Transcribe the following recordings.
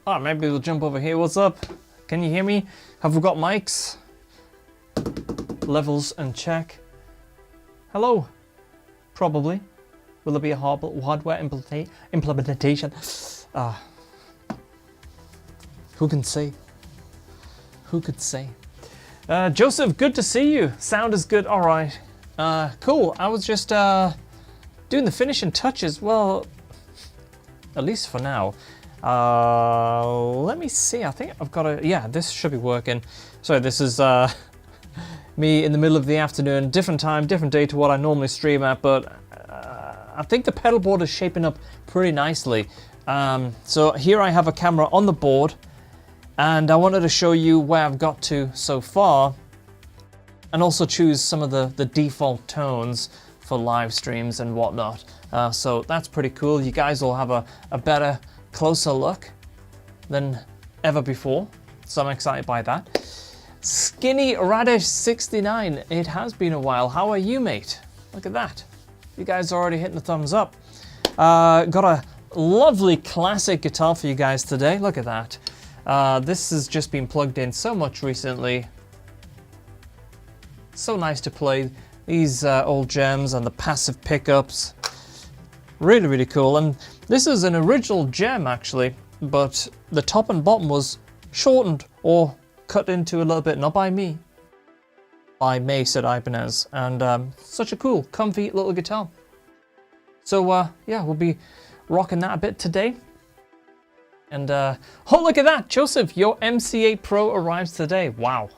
Oh, maybe we'll jump over here. What's up? Can you hear me? Have we got mics? Levels and check. Hello? Probably. Will there be a hardware implementation? Who can say? Who could say? Joseph, good to see you. Sound is good. All right. Cool. I was just doing the finishing touches. Well, at least for now. Let me see. I think I've got a... Yeah, this should be working. So this is me in the middle of the afternoon. Different time, different day to what I normally stream at. But I think the pedal board is shaping up pretty nicely. So here I have a camera on the board. And I wanted to show you where I've got to so far. And also choose some of the default tones for live streams and whatnot. So that's pretty cool. You guys will have a better, closer look than ever before. So I'm excited by that. Skinny Radish 69. It has been a while. How are you, mate? Look at that. You guys are already hitting the thumbs up. Got a lovely classic guitar for you guys today. Look at that. This has just been plugged in so much recently. So nice to play these old gems and the passive pickups. Really, really cool. And this is an original gem actually, but the top and bottom was shortened or cut into a little bit, not by me. By Mace at Ibanez. And such a cool, comfy little guitar. So yeah, we'll be rocking that a bit today. And oh, look at that, Joseph, your MC8 Pro arrives today. Wow,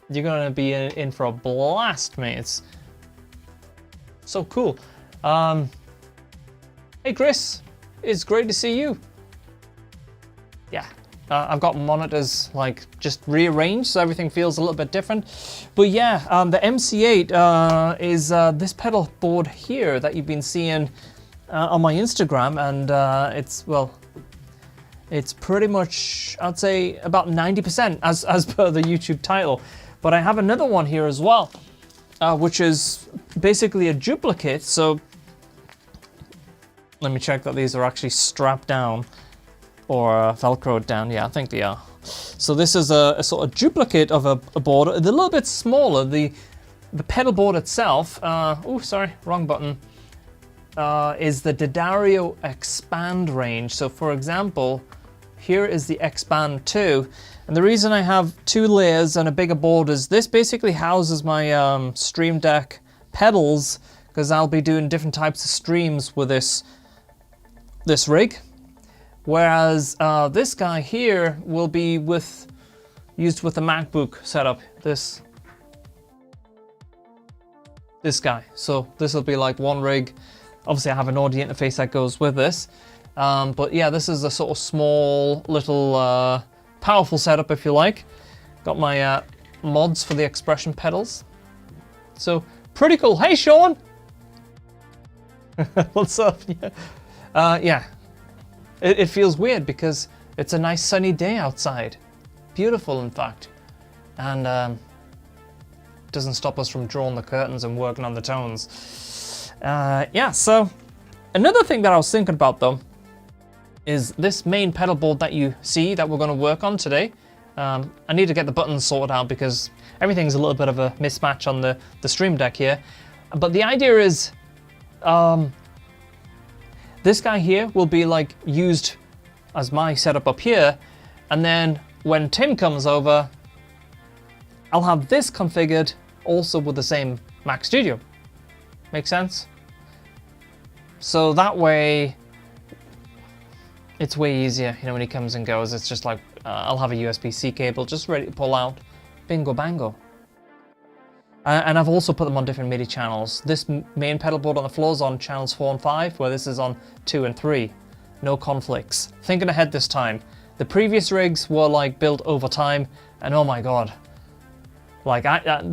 you're gonna be in for a blast, mate. It's so cool. Hey Chris, it's great to see you. Yeah, I've got monitors like just rearranged so everything feels a little bit different. But yeah, the MC8 is this pedal board here that you've been seeing on my Instagram, and it's, well, it's pretty much, I'd say, about 90% as per the YouTube title. But I have another one here as well, which is basically a duplicate. So let me check that these are actually strapped down or velcroed down. Yeah, I think they are. So this is a sort of duplicate of a board. They're a little bit smaller. The pedal board itself, oh, sorry, wrong button, is the D'Addario Expand range. So for example, here is the Expand 2. And the reason I have two layers and a bigger board is this basically houses my Stream Deck pedals, because I'll be doing different types of streams with this rig. Whereas this guy here will be used with the MacBook setup. This guy. So this will be like one rig. Obviously I have an audio interface that goes with this. But yeah, this is a sort of small little powerful setup, if you like. Got my mods for the expression pedals. So pretty cool. Hey Sean! What's up? Yeah. It feels weird because it's a nice sunny day outside. Beautiful, in fact. And doesn't stop us from drawing the curtains and working on the tones. Yeah, so another thing that I was thinking about though is this main pedal board that you see that we're going to work on today. I need to get the buttons sorted out because everything's a little bit of a mismatch on the Stream Deck here. But the idea is this guy here will be like used as my setup up here, and then when Tim comes over, I'll have this configured also with the same Mac Studio. Make sense? So that way, it's way easier, you know, when he comes and goes. It's just like, I'll have a USB-C cable just ready to pull out. Bingo bango. And I've also put them on different MIDI channels. This main pedal board on the floor is on channels 4 and 5, where this is on 2 and 3. No conflicts. Thinking ahead this time. The previous rigs were like built over time, and oh my god. Like,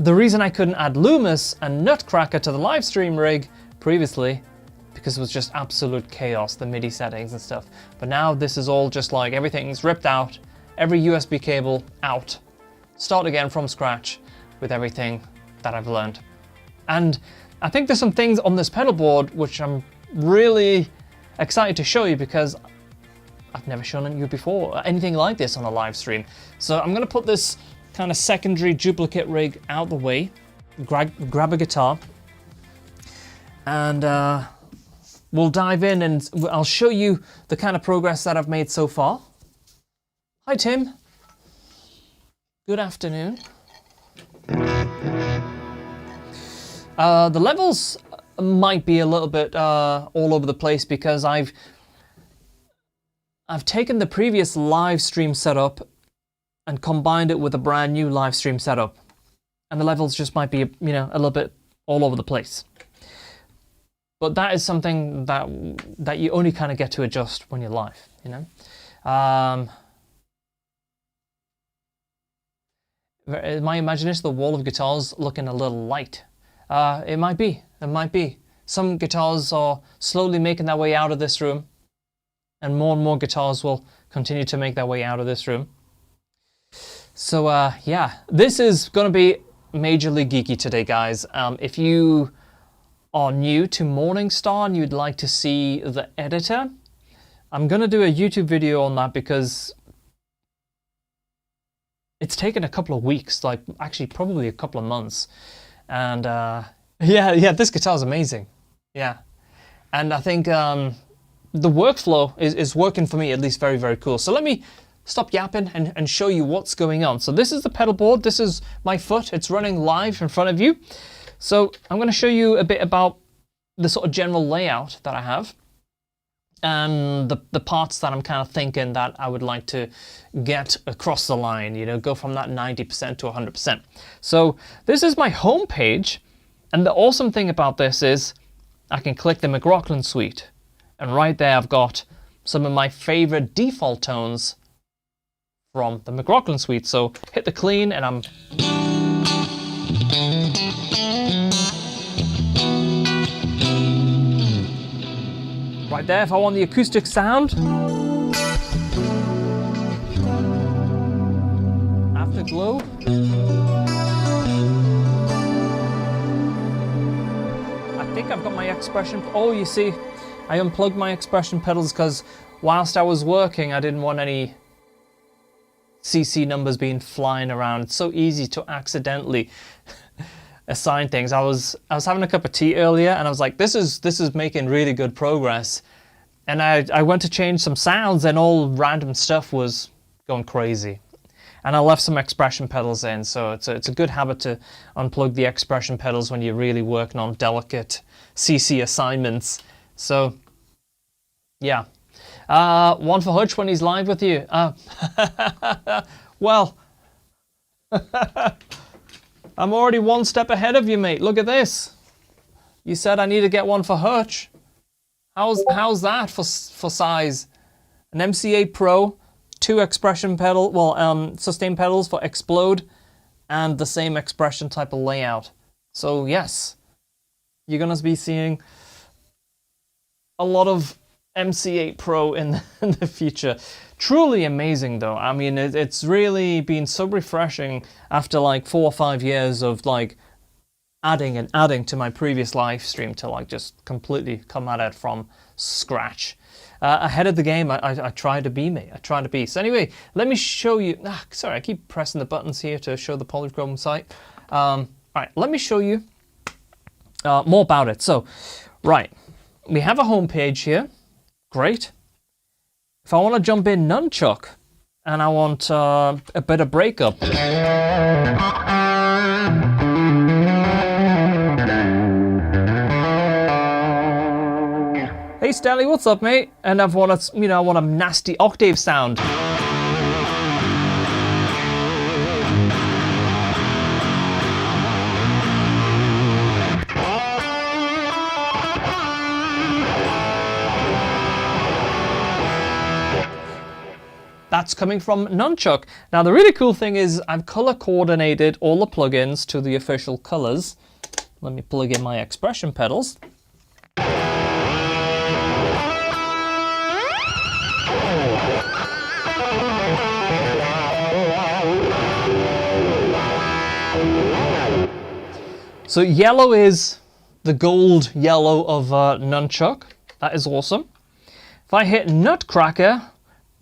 the reason I couldn't add Lumos and Nutcracker to the live stream rig previously, because it was just absolute chaos, the MIDI settings and stuff. But now this is all just like, everything's ripped out, every USB cable out. Start again from scratch with everything that I've learned. And I think there's some things on this pedal board which I'm really excited to show you, because I've never shown you before anything like this on a live stream. So I'm going to put this kind of secondary duplicate rig out the way, grab a guitar, and we'll dive in and I'll show you the kind of progress that I've made so far. Hi Tim. Good afternoon. The levels might be a little bit all over the place because I've taken the previous live stream setup and combined it with a brand new live stream setup, and the levels just might be, you know, a little bit all over the place. But that is something that you only kind of get to adjust when you're live, you know. My imagination, the wall of guitars looking a little light. It might be. It might be. Some guitars are slowly making their way out of this room, and more guitars will continue to make their way out of this room. So yeah, this is going to be majorly geeky today, guys. If you are new to Morningstar and you'd like to see the editor, I'm going to do a YouTube video on that because it's taken a couple of weeks, like actually probably a couple of months. And yeah, this guitar is amazing. Yeah. And I think the workflow is working for me, at least very, very cool. So let me stop yapping and show you what's going on. So this is the pedal board. This is my foot. It's running live in front of you. So I'm going to show you a bit about the sort of general layout that I have and the parts that I'm kind of thinking that I would like to get across the line, you know, go from that 90% to 100%. So this is my home page, and the awesome thing about this is I can click the McRocklin suite, and right there I've got some of my favorite default tones from the McRocklin suite. So hit the clean and I'm right there. If I want the acoustic sound, Afterglow. I think I've got my expression. Oh, you see, I unplugged my expression pedals because whilst I was working, I didn't want any CC numbers being flying around. It's so easy to accidentally assign things. I was having a cup of tea earlier and I was like, this is making really good progress. And I went to change some sounds and all random stuff was going crazy. And I left some expression pedals in, so it's a good habit to unplug the expression pedals when you're really working on delicate CC assignments. So yeah. One for Hutch when he's live with you. Well, I'm already one step ahead of you, mate. Look at this. You said I need to get one for Hutch. How's that for size? An MC8 Pro, 2 expression pedal, well, sustain pedals for Explode, and the same expression type of layout. So yes, you're gonna be seeing a lot of MC8 Pro in the future. Truly amazing though. I mean, it's really been so refreshing after like 4 or 5 years of like adding and adding to my previous live stream to like just completely come at it from scratch. Ahead of the game, I try to be me. I try to be. So anyway, let me show you. Sorry, I keep pressing the buttons here to show the polychrome site. All right, let me show you more about it. So, right, we have a home page here. Great. If I want to jump in nunchuck and I want a bit of breakup. Hey Stanley, what's up, mate? And I want a nasty octave sound. That's coming from Nunchuck. Now the really cool thing is I've color coordinated all the plugins to the official colors. Let me plug in my expression pedals. So yellow is the gold yellow of Nunchuck. That is awesome. If I hit Nutcracker,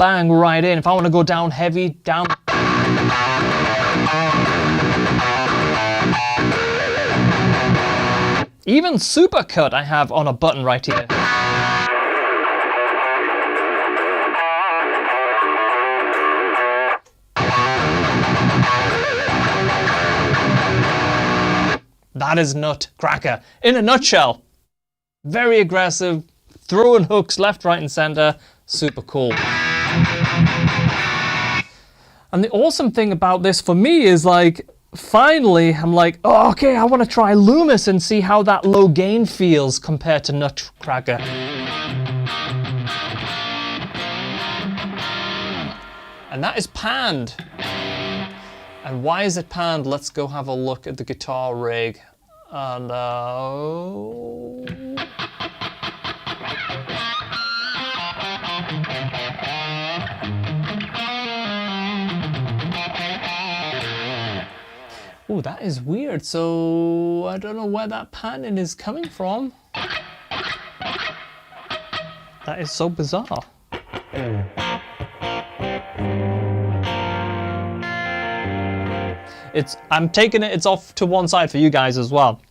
bang right in. If I want to go down heavy, down. Even supercut I have on a button right here. That is Nutcracker in a nutshell. Very aggressive, throwing hooks left, right, and center. Super cool. And the awesome thing about this for me is like, finally, I'm like, oh, okay, I want to try Lumos and see how that low gain feels compared to Nutcracker. And that is panned. And why is it panned? Let's go have a look at the guitar rig. And oh, that is weird. So I don't know where that panning is coming from. That is so bizarre. I'm taking it's off to one side for you guys as well.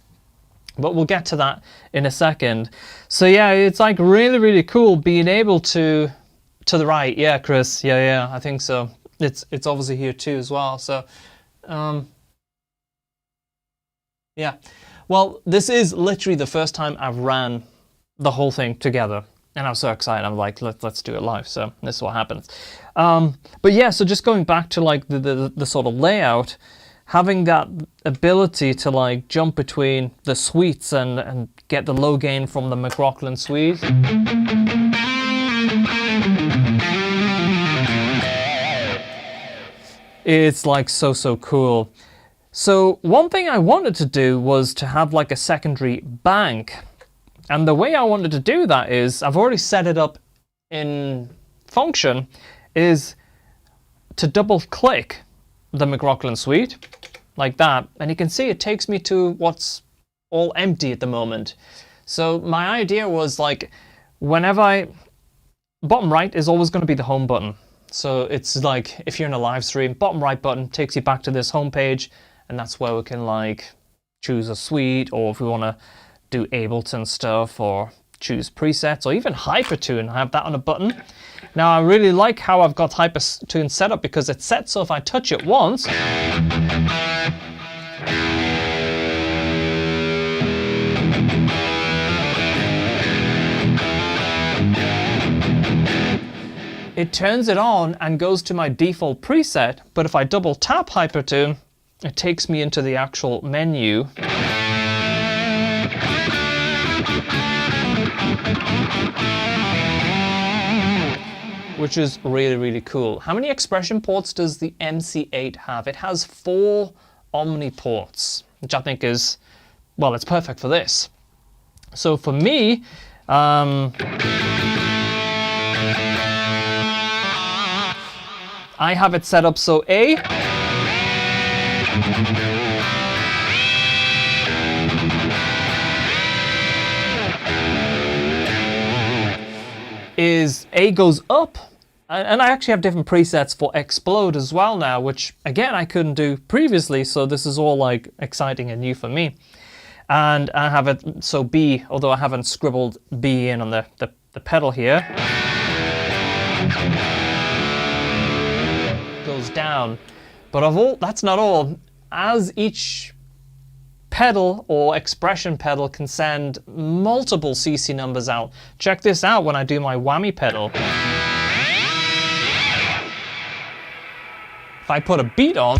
But we'll get to that in a second. So yeah, it's like really, really cool being able to the right. Yeah, Chris. Yeah, I think so. It's obviously here too as well. So yeah. Well, this is literally the first time I've ran the whole thing together. And I'm so excited. I'm like, let's do it live. So this is what happens. But yeah, so just going back to like the sort of layout, having that ability to like jump between the suites and get the low gain from the McRocklin suite. It's like so cool. So one thing I wanted to do was to have like a secondary bank. And the way I wanted to do that is, I've already set it up in Function, is to double click the McRocklin suite, like that. And you can see it takes me to what's all empty at the moment. So my idea was like, whenever bottom right is always going to be the home button. So it's like, if you're in a live stream, bottom right button takes you back to this home page, and that's where we can like choose a suite, or if we want to do Ableton stuff, or choose presets, or even Hypertune. I have that on a button. Now I really like how I've got Hypertune set up, because it's set so if I touch it once, it turns it on and goes to my default preset. But if I double tap Hypertune, it takes me into the actual menu. Which is really, really cool. How many expression ports does the MC8 have? It has 4 Omni ports, which I think is, well, it's perfect for this. So for me, I have it set up so A goes up, and I actually have different presets for Explode as well now, which again I couldn't do previously, so this is all like exciting and new for me. And I have it so B, although I haven't scribbled B in on the pedal here, goes down. But that's not all. As each pedal or expression pedal can send multiple CC numbers out. Check this out when I do my whammy pedal. If I put a beat on,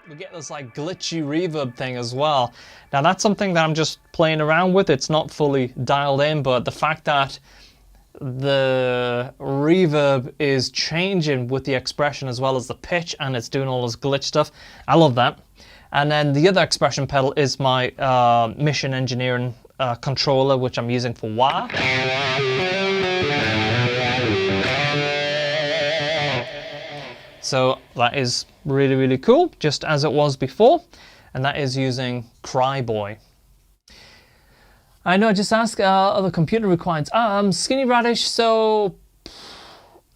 we get this like glitchy reverb thing as well. Now that's something that I'm just playing around with. It's not fully dialed in, but the fact that the reverb is changing with the expression as well as the pitch, and it's doing all this glitch stuff, I love that. And then the other expression pedal is my Mission Engineering controller, which I'm using for wah. So that is really, really cool, just as it was before. And that is using Cryboy. I know, I just asked other computer requirements. Skinny Radish, so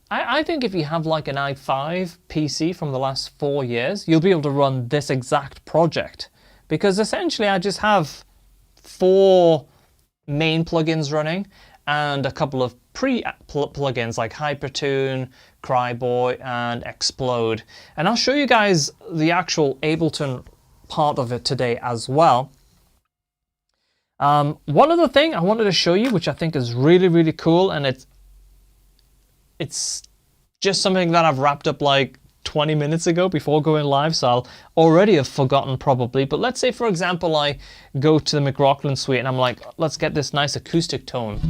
I think if you have like an i5 PC from the last 4 years, you'll be able to run this exact project. Because essentially I just have 4 main plugins running and a couple of plugins like Hypertune, Cryboy, and Explode. And I'll show you guys the actual Ableton part of it today as well. One other thing I wanted to show you, which I think is really, really cool, and it's just something that I've wrapped up like 20 minutes ago before going live, so I'll already have forgotten probably. But let's say, for example, I go to the McRocklin suite and I'm like, let's get this nice acoustic tone.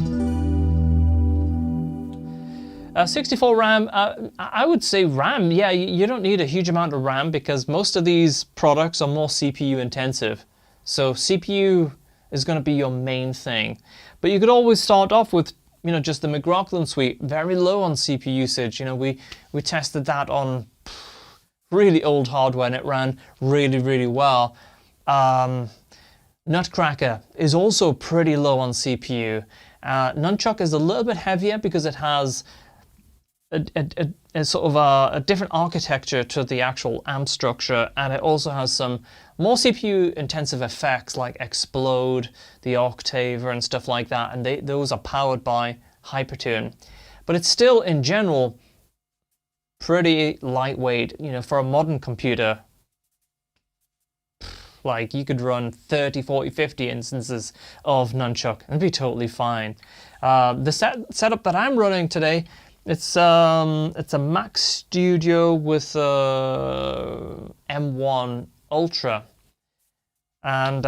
64 RAM, I would say RAM, yeah, you don't need a huge amount of RAM because most of these products are more CPU intensive. So CPU is going to be your main thing. But you could always start off with, you know, just the McRocklin suite, very low on CPU usage. You know, we tested that on really old hardware and it ran really, really well. Nutcracker is also pretty low on CPU. Nunchuck is a little bit heavier because it has a sort of a different architecture to the actual amp structure, and it also has some more CPU intensive effects like Explode, the octaver and stuff like that, and those are powered by Hypertune. But it's still in general pretty lightweight, you know, for a modern computer. Like you could run 30, 40, 50 instances of Nunchuck and be totally fine. The setup that I'm running today, it's a Mac Studio with M1 Ultra, and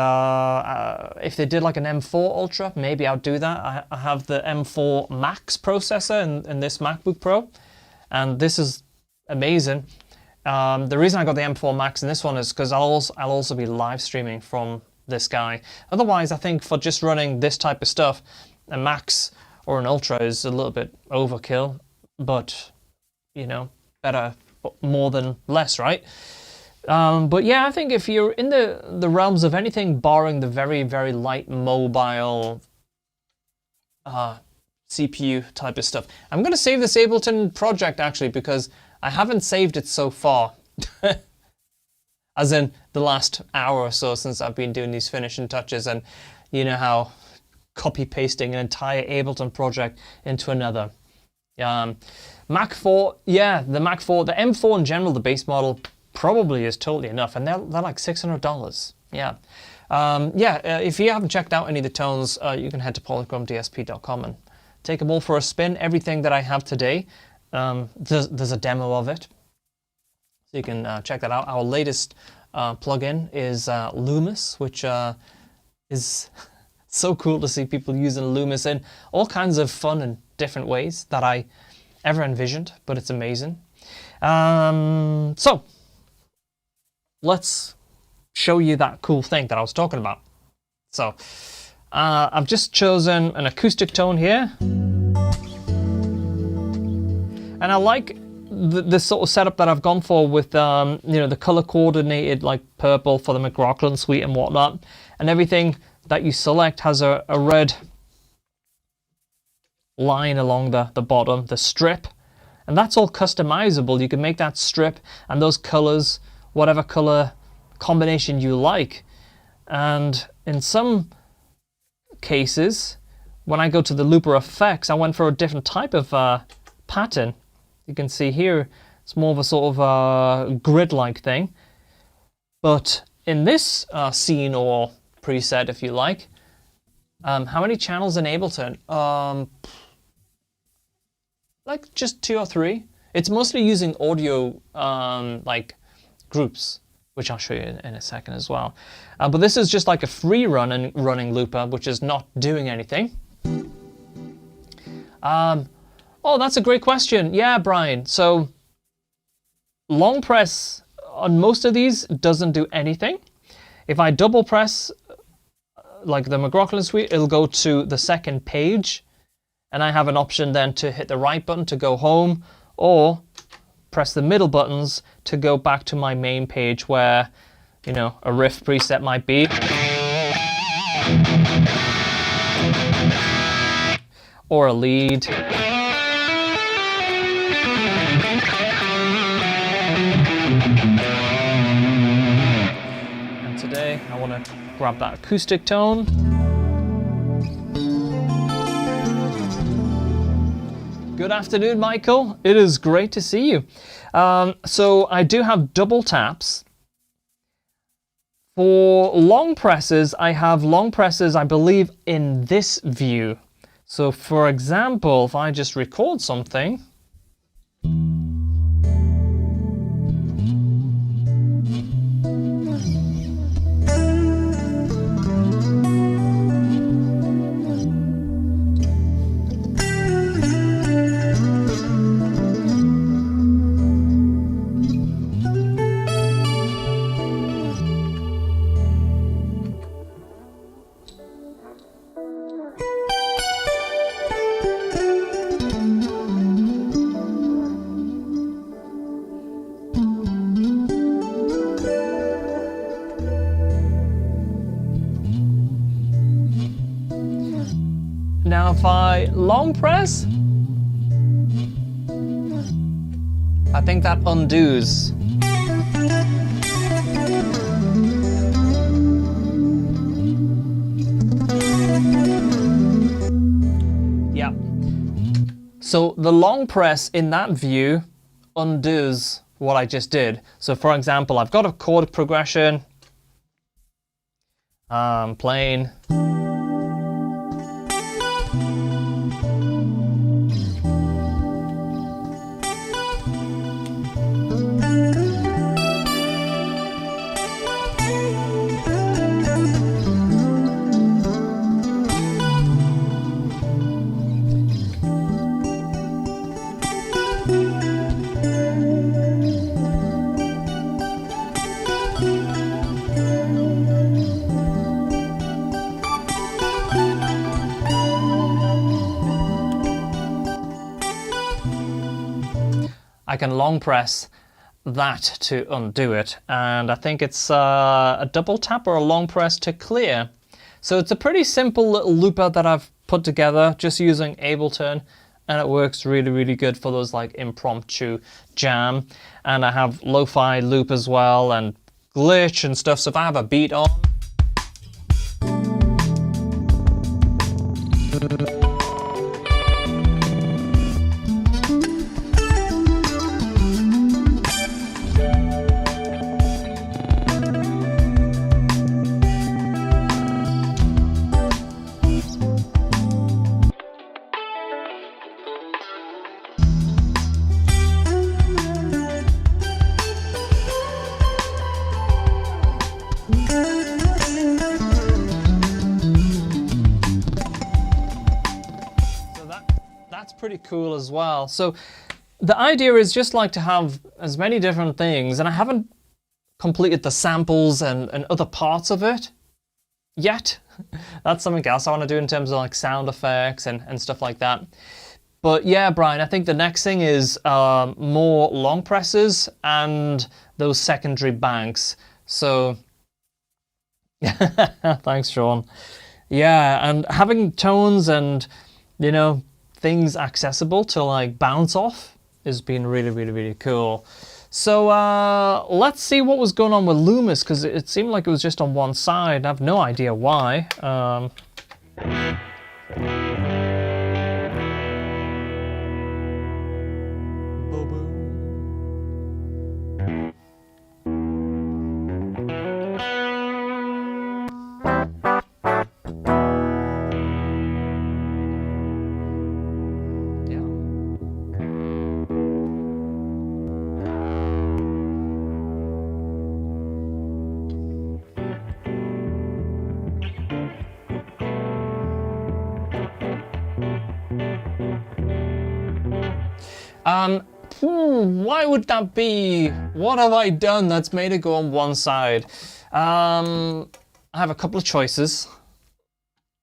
if they did like an M4 Ultra, maybe I'll do that. I have the M4 Max processor in this MacBook Pro, and this is amazing. The reason I got the M4 Max in this one is because I'll also be live streaming from this guy. Otherwise, I think for just running this type of stuff, a Max or an Ultra is a little bit overkill. But, you know, better more than less, right? But yeah, I think if you're in the realms of anything barring the very, very light mobile CPU type of stuff, I'm going to save this Ableton project actually because I haven't saved it so far. As in the last hour or so since I've been doing these finishing touches, and you know how copy-pasting an entire Ableton project into another. Mac 4, yeah, the Mac 4, the M4 in general, the base model probably is totally enough, and they're like $600. Yeah. If you haven't checked out any of the tones, you can head to polychromesdsp.com and take them all for a spin. Everything that I have today, there's a demo of it, so you can check that out. Our latest plugin is Lumos, which is so cool to see people using Lumos in all kinds of fun and different ways that I ever envisioned, but it's amazing. So let's show you that cool thing that I was talking about. So I've just chosen an acoustic tone here, and I like the sort of setup that I've gone for with you know, the color coordinated like purple for the McRocklin suite and whatnot, and everything that you select has a red line along the bottom, the strip, and that's all customizable. You can make that strip and those colors whatever color combination you like. And in some cases, when I go to the looper effects, I went for a different type of pattern. You can see here it's more of a sort of grid-like thing, but in this scene or preset, if you like, how many channels in Ableton? Like just 2 or 3. It's mostly using audio like groups, which I'll show you in a second as well. But this is just like a free running looper, which is not doing anything. Oh, that's a great question. Yeah, Brian. So long press on most of these doesn't do anything. If I double press, like the McRocklin suite, it'll go to the second page, and I have an option then to hit the right button to go home, or press the middle buttons to go back to my main page where, you know, a riff preset might be. Or a lead. And today I want to grab that acoustic tone. Good afternoon, Michael. It is great to see you. So I do have double taps. For long presses, I have long presses, I believe, in this view. So for example, if I just record something. Now if I long press, I think that undoes. Yeah. So the long press in that view undoes what I just did. So for example, I've got a chord progression. I'm playing. I can long press that to undo it, and I think it's a double tap or a long press to clear. So it's a pretty simple little looper that I've put together just using Ableton, and it works really, really good for those like impromptu jam. And I have lo-fi loop as well and glitch and stuff, so if I have a beat on, pretty cool as well. So the idea is just like to have as many different things, and I haven't completed the samples and other parts of it yet. That's something else I want to do in terms of like sound effects and stuff like that. But yeah, Brian, I think the next thing is more long presses and those secondary banks. So thanks, Sean. Yeah, and having tones and, you know, things accessible to like bounce off has been really, really, really cool. So let's see what was going on with Lumos, because it seemed like it was just on one side. I have no idea why. Why would that be? What have I done that's made it go on one side? I have a couple of choices.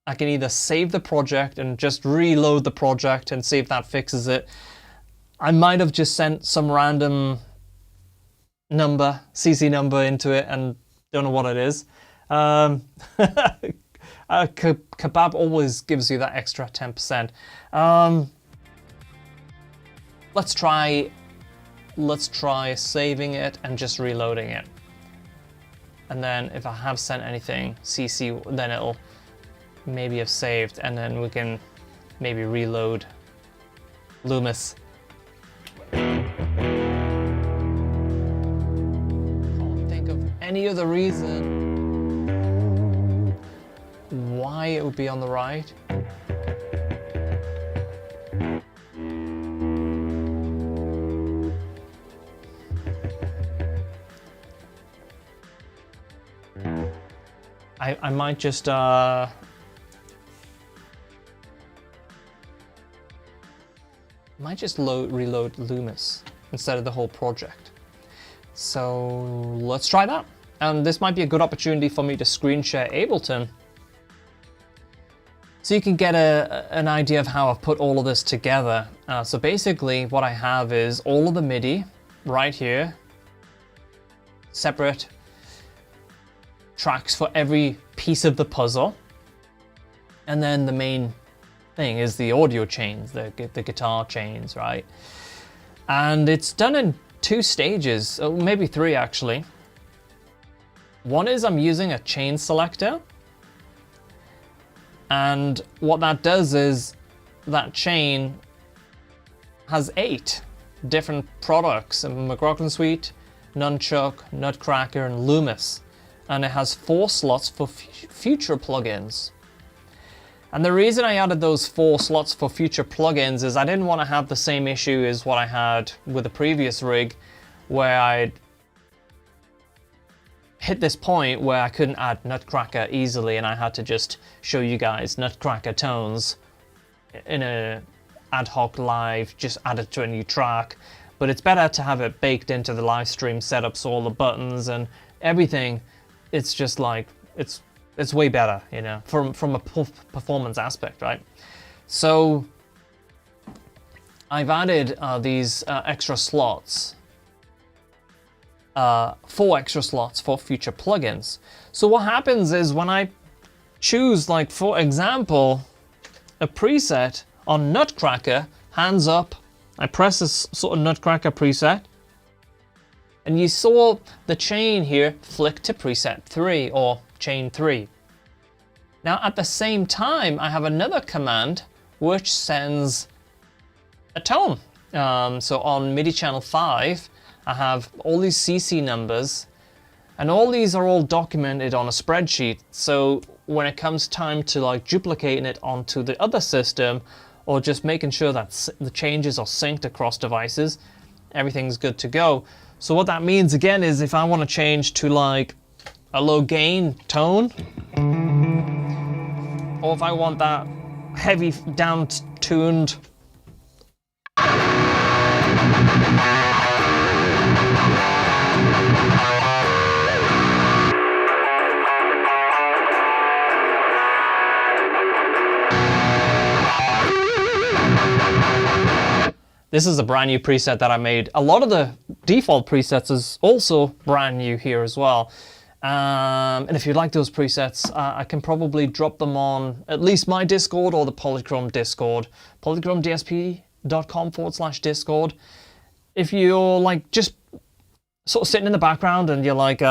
I can either save the project and just reload the project and see if that fixes it. I might have just sent some random number, CC number into it and don't know what it is. Kebab always gives you that extra 10%. Let's try saving it and just reloading it. And then if I have sent anything CC, then it'll maybe have saved, and then we can maybe reload Lumos. Can't think of any other reason why it would be on the right. I might just reload Lumos instead of the whole project. So let's try that. And this might be a good opportunity for me to screen share Ableton, so you can get an idea of how I've put all of this together. So basically what I have is all of the MIDI right here, separate tracks for every piece of the puzzle. And then the main thing is the audio chains, the guitar chains, right? And it's done in 2 stages, or maybe 3 actually. One is I'm using a chain selector. And what that does is that chain has 8 different products: a McRocklin Suite, Nunchuck, Nutcracker, and Lumos. And it has 4 slots for future plugins. And the reason I added those 4 slots for future plugins is I didn't want to have the same issue as what I had with the previous rig, where I'd hit this point where I couldn't add Nutcracker easily, and I had to just show you guys Nutcracker tones in a ad hoc live, just add it to a new track. But it's better to have it baked into the live stream setup, so all the buttons and everything, it's just like, it's way better, you know, from a performance aspect, right? So I've added these extra slots, 4 extra slots for future plugins. So what happens is when I choose, like for example, a preset on Nutcracker, hands up, I press this sort of Nutcracker preset, and you saw the chain here flick to preset 3 or chain 3. Now at the same time, I have another command which sends a tone. So on MIDI channel 5, I have all these CC numbers, and all these are all documented on a spreadsheet. So when it comes time to like duplicating it onto the other system, or just making sure that the changes are synced across devices, everything's good to go. So what that means again is if I want to change to like a low gain tone, or if I want that heavy down-tuned, this is a brand new preset that I made. A lot of the default presets is also brand new here as well. And if you like those presets, I can probably drop them on at least my Discord or the Polychrome Discord, polychromedsp.com/Discord. If you're like just sort of sitting in the background and you're like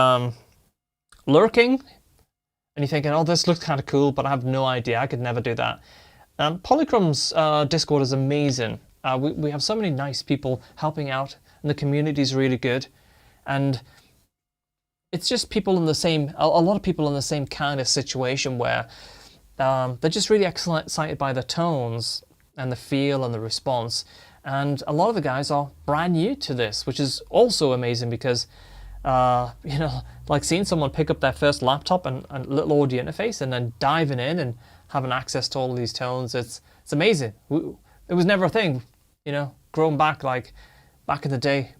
lurking, and you're thinking, oh, this looks kind of cool, but I have no idea, I could never do that. Polychrome's Discord is amazing. We have so many nice people helping out, and the community is really good. And it's just people in the same, a lot of people in the same kind of situation where they're just really excited by the tones and the feel and the response. And a lot of the guys are brand new to this, which is also amazing because, you know, like seeing someone pick up their first laptop and little audio interface and then diving in and having access to all these tones, it's amazing. It was never a thing, you know, growing back like back in the day.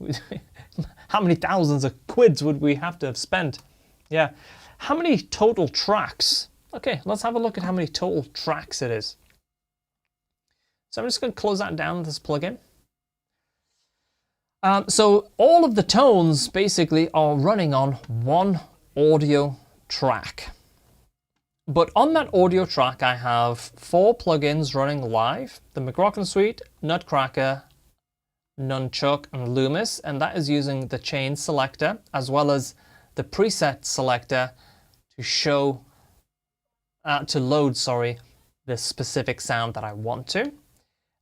How many thousands of quids would we have to have spent? Yeah. How many total tracks? Okay, let's have a look at how many total tracks it is. So I'm just going to close that down with this plugin. So all of the tones basically are running on one audio track. But on that audio track, I have 4 plugins running live: the McRocklin Suite, Nutcracker, Nunchuck, and Lumos, and that is using the chain selector as well as the preset selector to show, to load, the specific sound that I want to.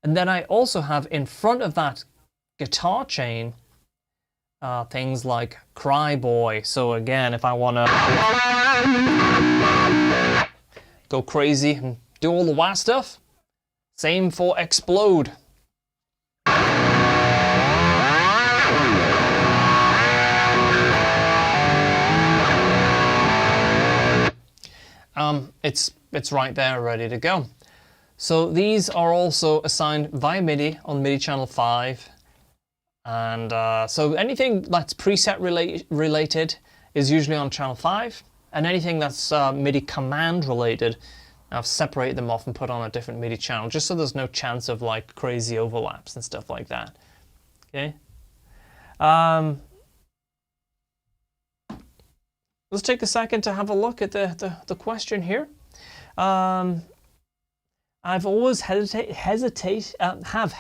And then I also have in front of that guitar chain things like Cry Boy. So again, if I want to go crazy and do all the wah stuff, same for Explode. It's right there, ready to go. So these are also assigned via MIDI on MIDI channel 5. And so anything that's preset related is usually on channel 5. And anything that's MIDI command related, I've separated them off and put on a different MIDI channel, just so there's no chance of like crazy overlaps and stuff like that. Okay. Let's take a second to have a look at the question here. I've always hesitation about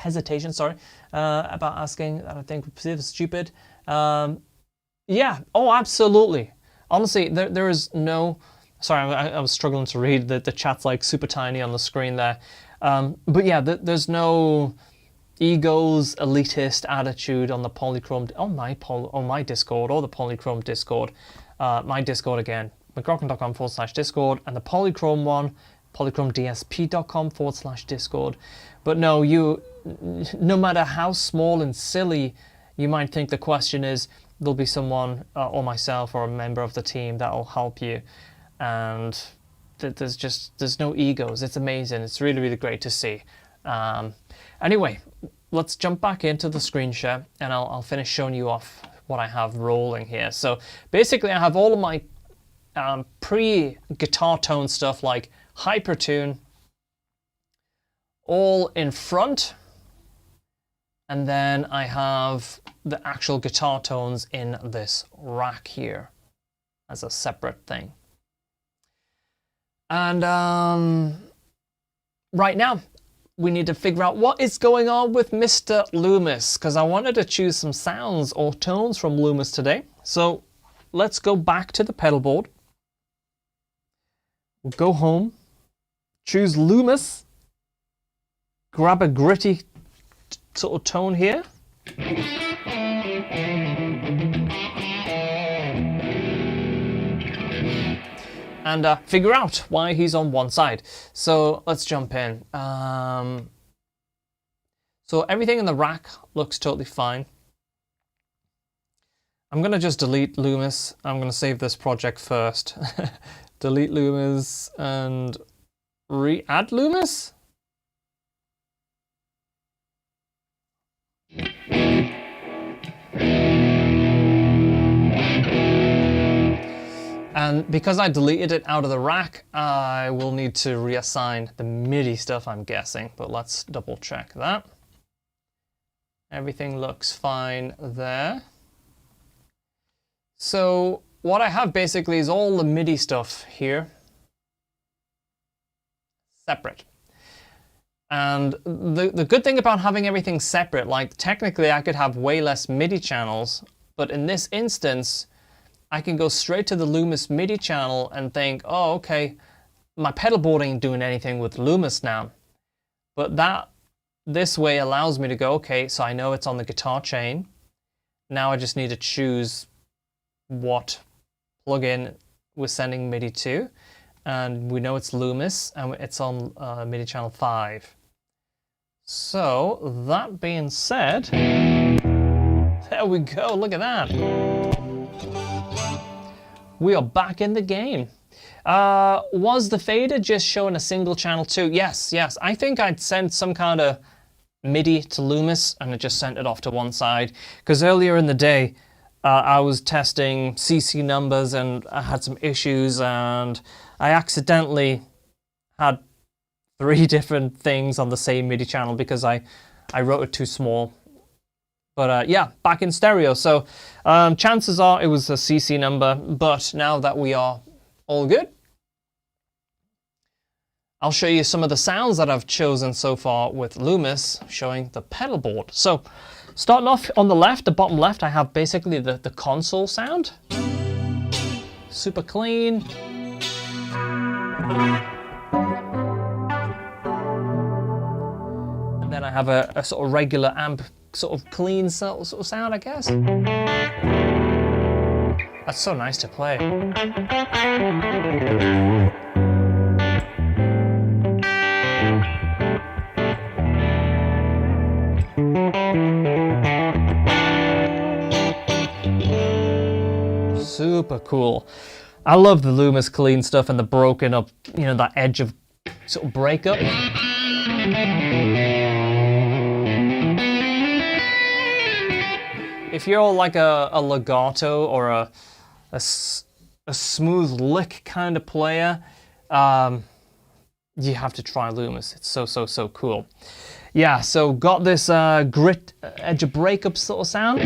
asking that I think is stupid. Yeah, oh, absolutely. Honestly, there is no. Sorry, I was struggling to read. The chat's like super tiny on the screen there. But yeah, there's no egos, elitist attitude on the Polychrome, on my Discord or the Polychrome Discord. My Discord again, mcrocklin.com/Discord, and the Polychrome one, polychromedsp.com/Discord. But no, no matter how small and silly you might think the question is, there'll be someone or myself or a member of the team that'll help you. And there's no egos. It's amazing. It's really, really great to see. Anyway, let's jump back into the screen share and I'll finish showing you off what I have rolling here. So basically I have all of my pre-guitar tone stuff like Hypertune all in front, and then I have the actual guitar tones in this rack here as a separate thing. And right now we need to figure out what is going on with Mr. Lumos, because I wanted to choose some sounds or tones from Lumos today. So let's go back to the pedal board. We'll go home, choose Lumos, grab a gritty sort of tone here. And figure out why he's on one side. So let's jump in. So everything in the rack looks totally fine. I'm gonna just delete Lumos. I'm gonna save this project first. Delete Lumos and re-add Lumos. And because I deleted it out of the rack, I will need to reassign the MIDI stuff, I'm guessing. But let's double check that. Everything looks fine there. So what I have basically is all the MIDI stuff here separate. And the good thing about having everything separate, like technically I could have way less MIDI channels, but in this instance, I can go straight to the Lumos MIDI channel and think, oh, okay, my pedalboard ain't doing anything with Lumos now. But this way allows me to go, okay, so I know it's on the guitar chain. Now I just need to choose what plugin we're sending MIDI to. And we know it's Lumos, and it's on MIDI channel 5. So, that being said, there we go, look at that. We are back in the game. Was the fader just showing a single channel too? Yes. I think I'd sent some kind of MIDI to Lumos and it just sent it off to one side. Because earlier in the day, I was testing CC numbers and I had some issues and I accidentally had 3 different things on the same MIDI channel because I wrote it too small. But yeah, back in stereo. So chances are it was a CC number, but now that we are all good, I'll show you some of the sounds that I've chosen so far with Lumos, showing the pedal board. So starting off on the left, the bottom left, I have basically the console sound. Super clean. And then I have a sort of regular amp, sort of clean sort of sound, I guess. That's so nice to play. Super cool. I love the Lumos clean stuff and the broken up, you know, that edge of sort of breakup. If you're like a legato or a smooth lick kind of player, you have to try Lumos. It's so cool. Yeah, so got this grit edge of breakup sort of sound.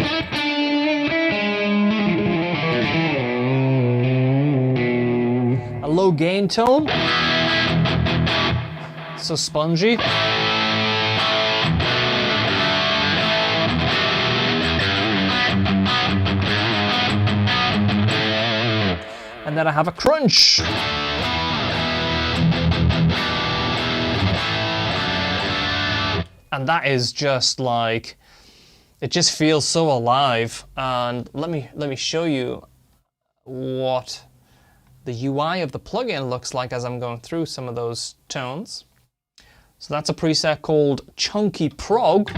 A low gain tone. So spongy. And then I have a crunch. And that is just like, it just feels so alive. And let me show you what the UI of the plugin looks like as I'm going through some of those tones. So that's a preset called Chunky Prog.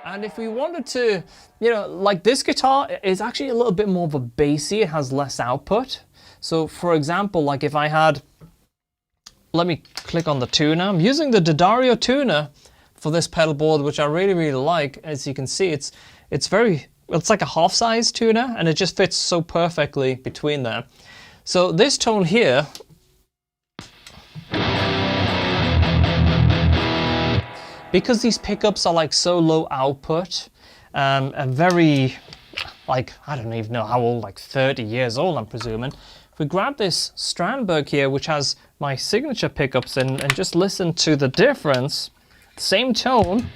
And if we wanted to, you know, like this guitar is actually a little bit more of a bassy, it has less output. So for example, like if I had, let me click on the tuner. I'm using the D'Addario tuner for this pedal board, which I really like. As you can see, it's like a half-size tuner, and it just fits so perfectly between them. So this tone here, because these pickups are like so low output, and very, like, I don't even know how old, like 30 years old, I'm presuming. If we grab this Strandberg here, which has my signature pickups in, and just listen to the difference, same tone.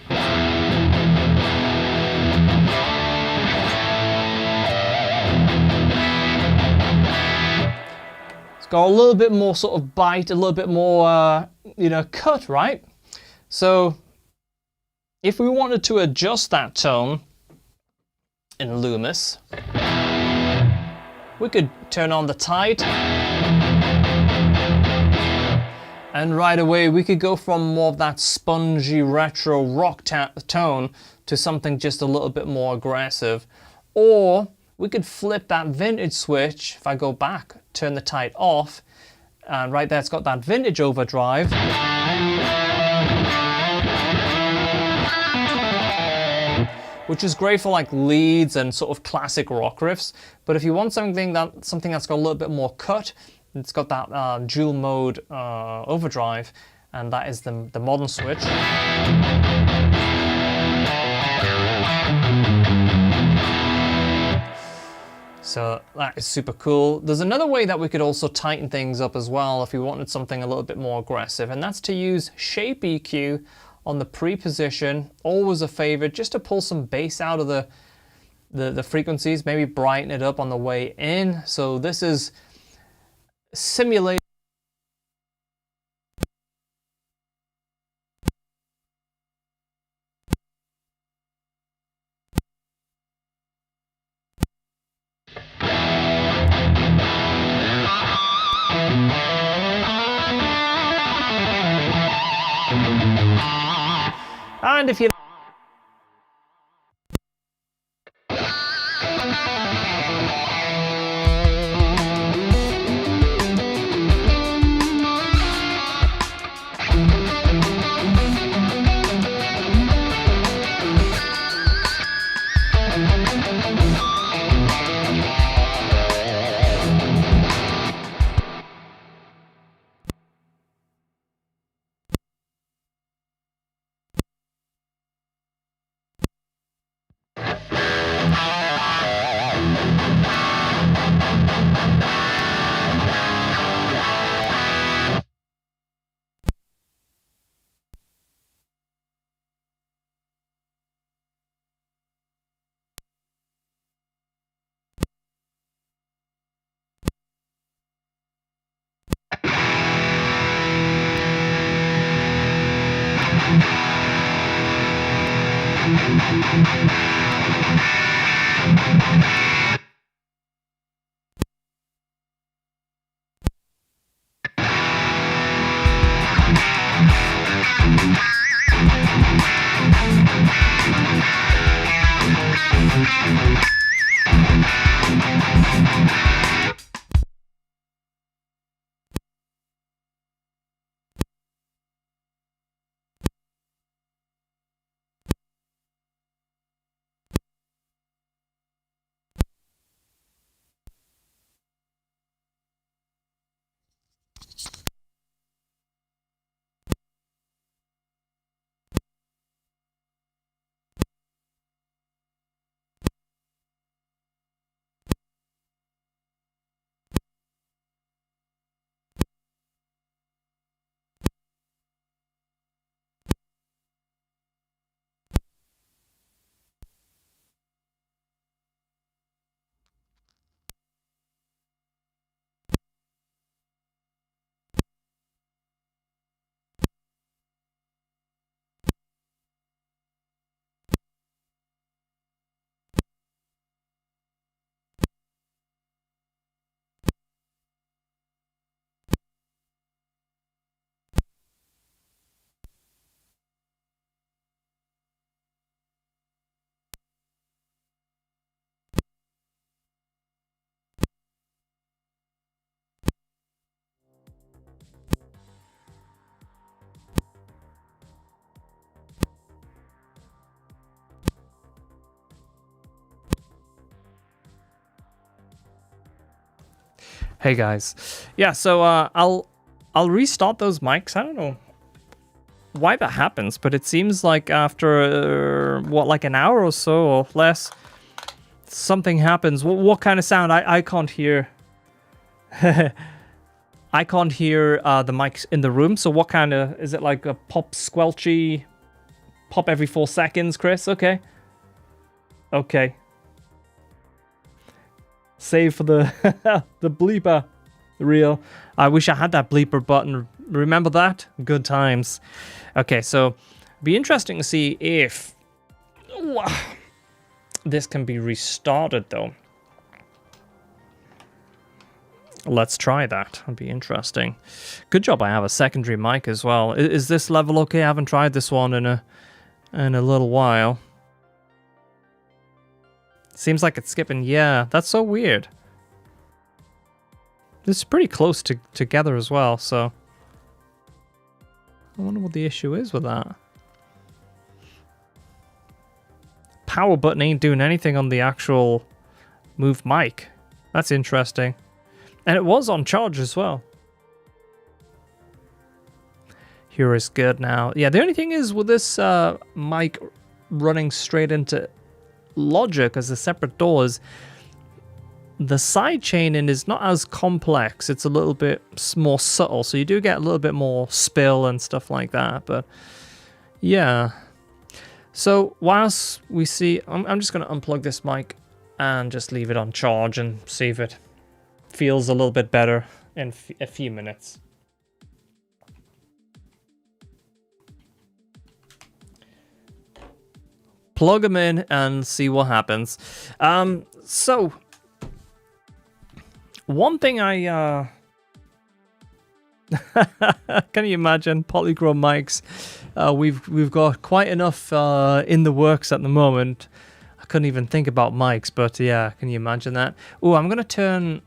It's got a little bit more sort of bite, a little bit more, you know, cut, right? So if we wanted to adjust that tone in Lumos, we could turn on the tight, and right away we could go from more of that spongy retro rock tone to something just a little bit more aggressive. Or we could flip that vintage switch. If I go back, turn the tight off, and right there it's got that vintage overdrive. Which is great for like leads and sort of classic rock riffs. But if you want something that's got a little bit more cut, it's got that dual mode overdrive, and that is the modern switch. So that is super cool. There's another way that we could also tighten things up as well if we wanted something a little bit more aggressive, and that's to use shape EQ on the pre-position. Always a favorite, just to pull some bass out of the frequencies, maybe brighten it up on the way in. So this is simulated. mind if you... Hey guys, yeah. So I'll restart those mics. I don't know why that happens, but it seems like after what, like an hour or so or less, something happens. What kind of sound? I can't hear. I can't hear the mics in the room. So what kind of, is it like a pop squelchy, pop every 4 seconds, Chris? Okay. Okay. Save for the the bleeper reel. I wish I had that bleeper button. Remember that? Good times. Okay, so be interesting to see if this can be restarted though. Let's try that. It'll be interesting. Good job I have a secondary mic as well. Is this level okay? I haven't tried this one in a little while. Seems like it's skipping. Yeah, that's so weird. This is pretty close together as well, so I wonder what the issue is with that. Power button ain't doing anything on the actual move mic. That's interesting. And it was on charge as well. Here is good now. Yeah, the only thing is with this mic running straight into Logic as a separate doors, the side chaining is not as complex. It's a little bit more subtle, so you do get a little bit more spill and stuff like that. But yeah, so whilst we see, I'm just going to unplug this mic and just leave it on charge and see if it feels a little bit better in a few minutes. Plug them in and see what happens. So one thing I can you imagine polychrome mics we've got quite enough in the works at the moment. I couldn't even think about mics, but yeah, can you imagine that? Oh, I'm gonna turn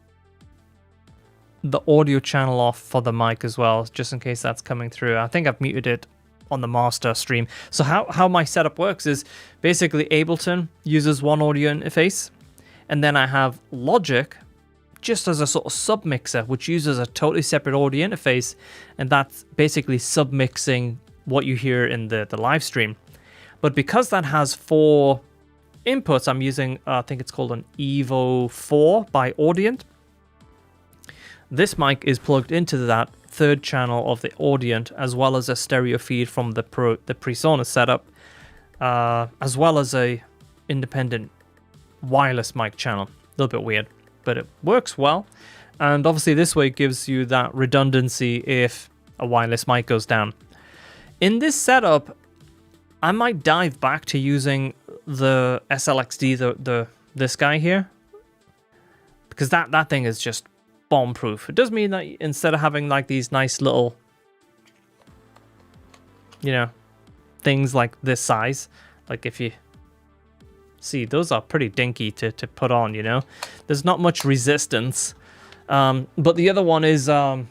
the audio channel off for the mic as well, just in case that's coming through. I think I've muted it on the master stream. So how my setup works is basically Ableton uses one audio interface, and then I have Logic just as a sort of submixer, which uses a totally separate audio interface, and that's basically submixing what you hear in the live stream. But because that has 4 inputs, I'm using, I think it's called an Evo 4 by Audient. This mic is plugged into that 3rd channel of the Audient, as well as a stereo feed from the PreSonus setup, as well as a independent wireless mic channel. A little bit weird, but it works well. And obviously this way it gives you that redundancy if a wireless mic goes down. In this setup, I might dive back to using the SLXD, this guy here, because that thing is just bomb proof. It does mean that instead of having like these nice little, you know, things like this size, like if you see, those are pretty dinky to put on, you know, there's not much resistance. But the other one is more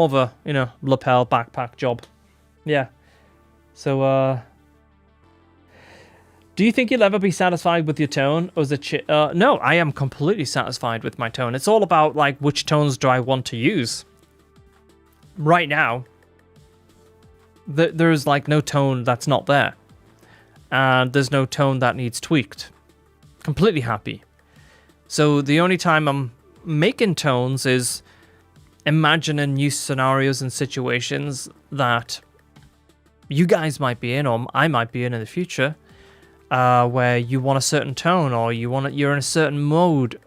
of a, you know, lapel backpack job. Yeah. So do you think you'll ever be satisfied with your tone, or is it no, I am completely satisfied with my tone. It's all about like which tones do I want to use. Right now, there's like no tone that's not there, and there's no tone that needs tweaked. Completely happy. So the only time I'm making tones is imagining new scenarios and situations that you guys might be in, or I might be in the future. Where you want a certain tone, or you're in a certain mood,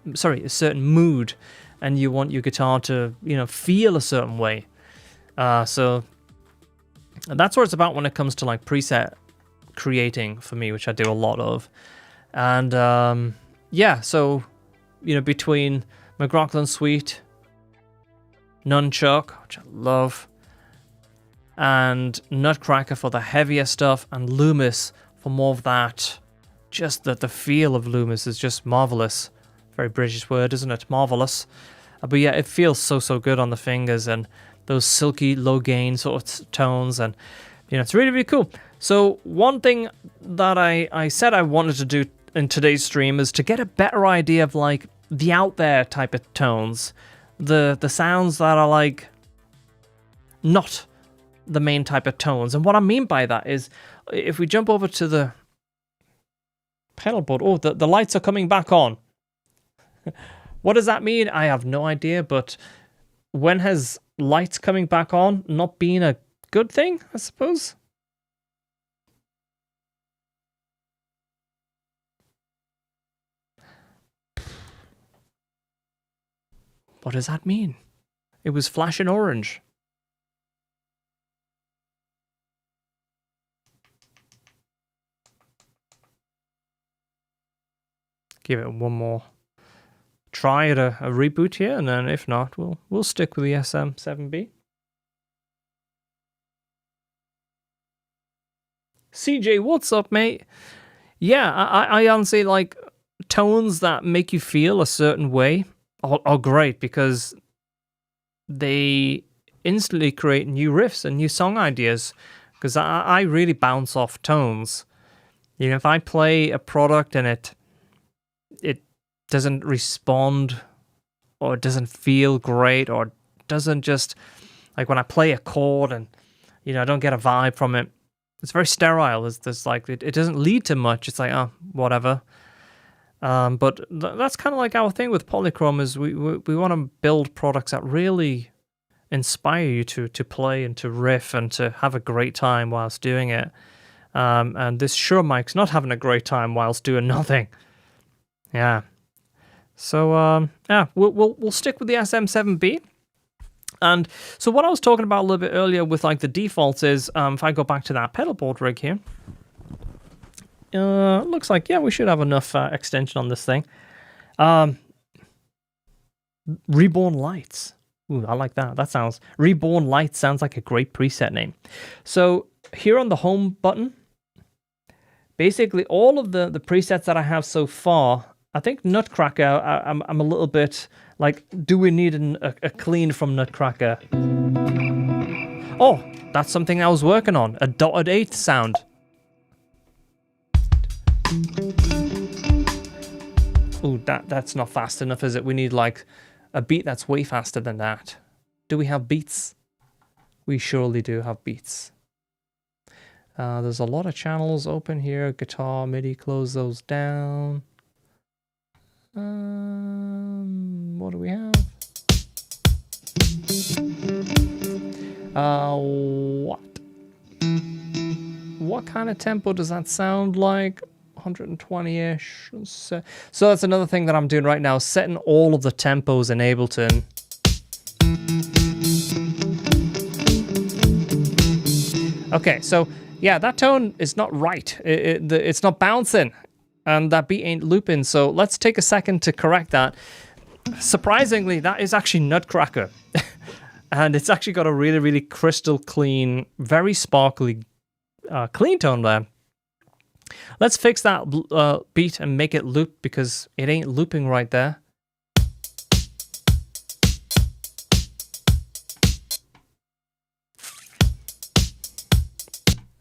and you want your guitar to, you know, feel a certain way. So that's what it's about when it comes to like preset creating for me, which I do a lot of. And yeah, so, you know, between McRocklin Suite, Nunchuck, which I love, and Nutcracker for the heavier stuff, and Lumos for more of that, just the feel of Lumos is just marvelous. Very British word, isn't it? Marvelous. But yeah, it feels so good on the fingers, and those silky low gain sort of tones, and you know, it's really cool. So one thing that I said I wanted to do in today's stream is to get a better idea of like the out there type of tones, the sounds that are like not the main type of tones. And what I mean by that is, if we jump over to the pedalboard, oh, the lights are coming back on. What does that mean? I have no idea, but when has lights coming back on not been a good thing, I suppose? What does that mean? It was flashing orange. Give it one more try at a reboot here, and then if not, we'll stick with the SM7B. CJ, what's up, mate? Yeah, I honestly like tones that make you feel a certain way are great, because they instantly create new riffs and new song ideas, because I really bounce off tones. You know, if I play a product and it doesn't respond, or it doesn't feel great, or doesn't just, like when I play a chord and, you know, I don't get a vibe from it, it's very sterile. There's like, it doesn't lead to much. It's like, oh, whatever. But that's kind of like our thing with Polychrome, is we want to build products that really inspire you to play and to riff and to have a great time whilst doing it. And this Shure mic's not having a great time whilst doing nothing. Yeah. So yeah, we'll stick with the SM7B. And so what I was talking about a little bit earlier with like the defaults is, if I go back to that pedalboard rig here, looks like, yeah, we should have enough extension on this thing. Reborn Lights. Ooh, I like that. That sounds, Reborn Lights sounds like a great preset name. So here on the home button, basically all of the presets that I have so far, I think Nutcracker, I'm a little bit like, do we need a clean from Nutcracker? Oh, that's something I was working on, a dotted eighth sound. Ooh, that's not fast enough, is it? We need like a beat that's way faster than that. Do we have beats? We surely do have beats. There's a lot of channels open here. Guitar, MIDI, close those down. What do we have? What kind of tempo does that sound like? 120-ish. So that's another thing that I'm doing right now, setting all of the tempos in Ableton. Okay, so yeah, that tone is not right. It's not bouncing, and that beat ain't looping. So let's take a second to correct that. Surprisingly, that is actually Nutcracker. And it's actually got a really, really crystal clean, very sparkly, clean tone there. Let's fix that beat and make it loop, because it ain't looping right there.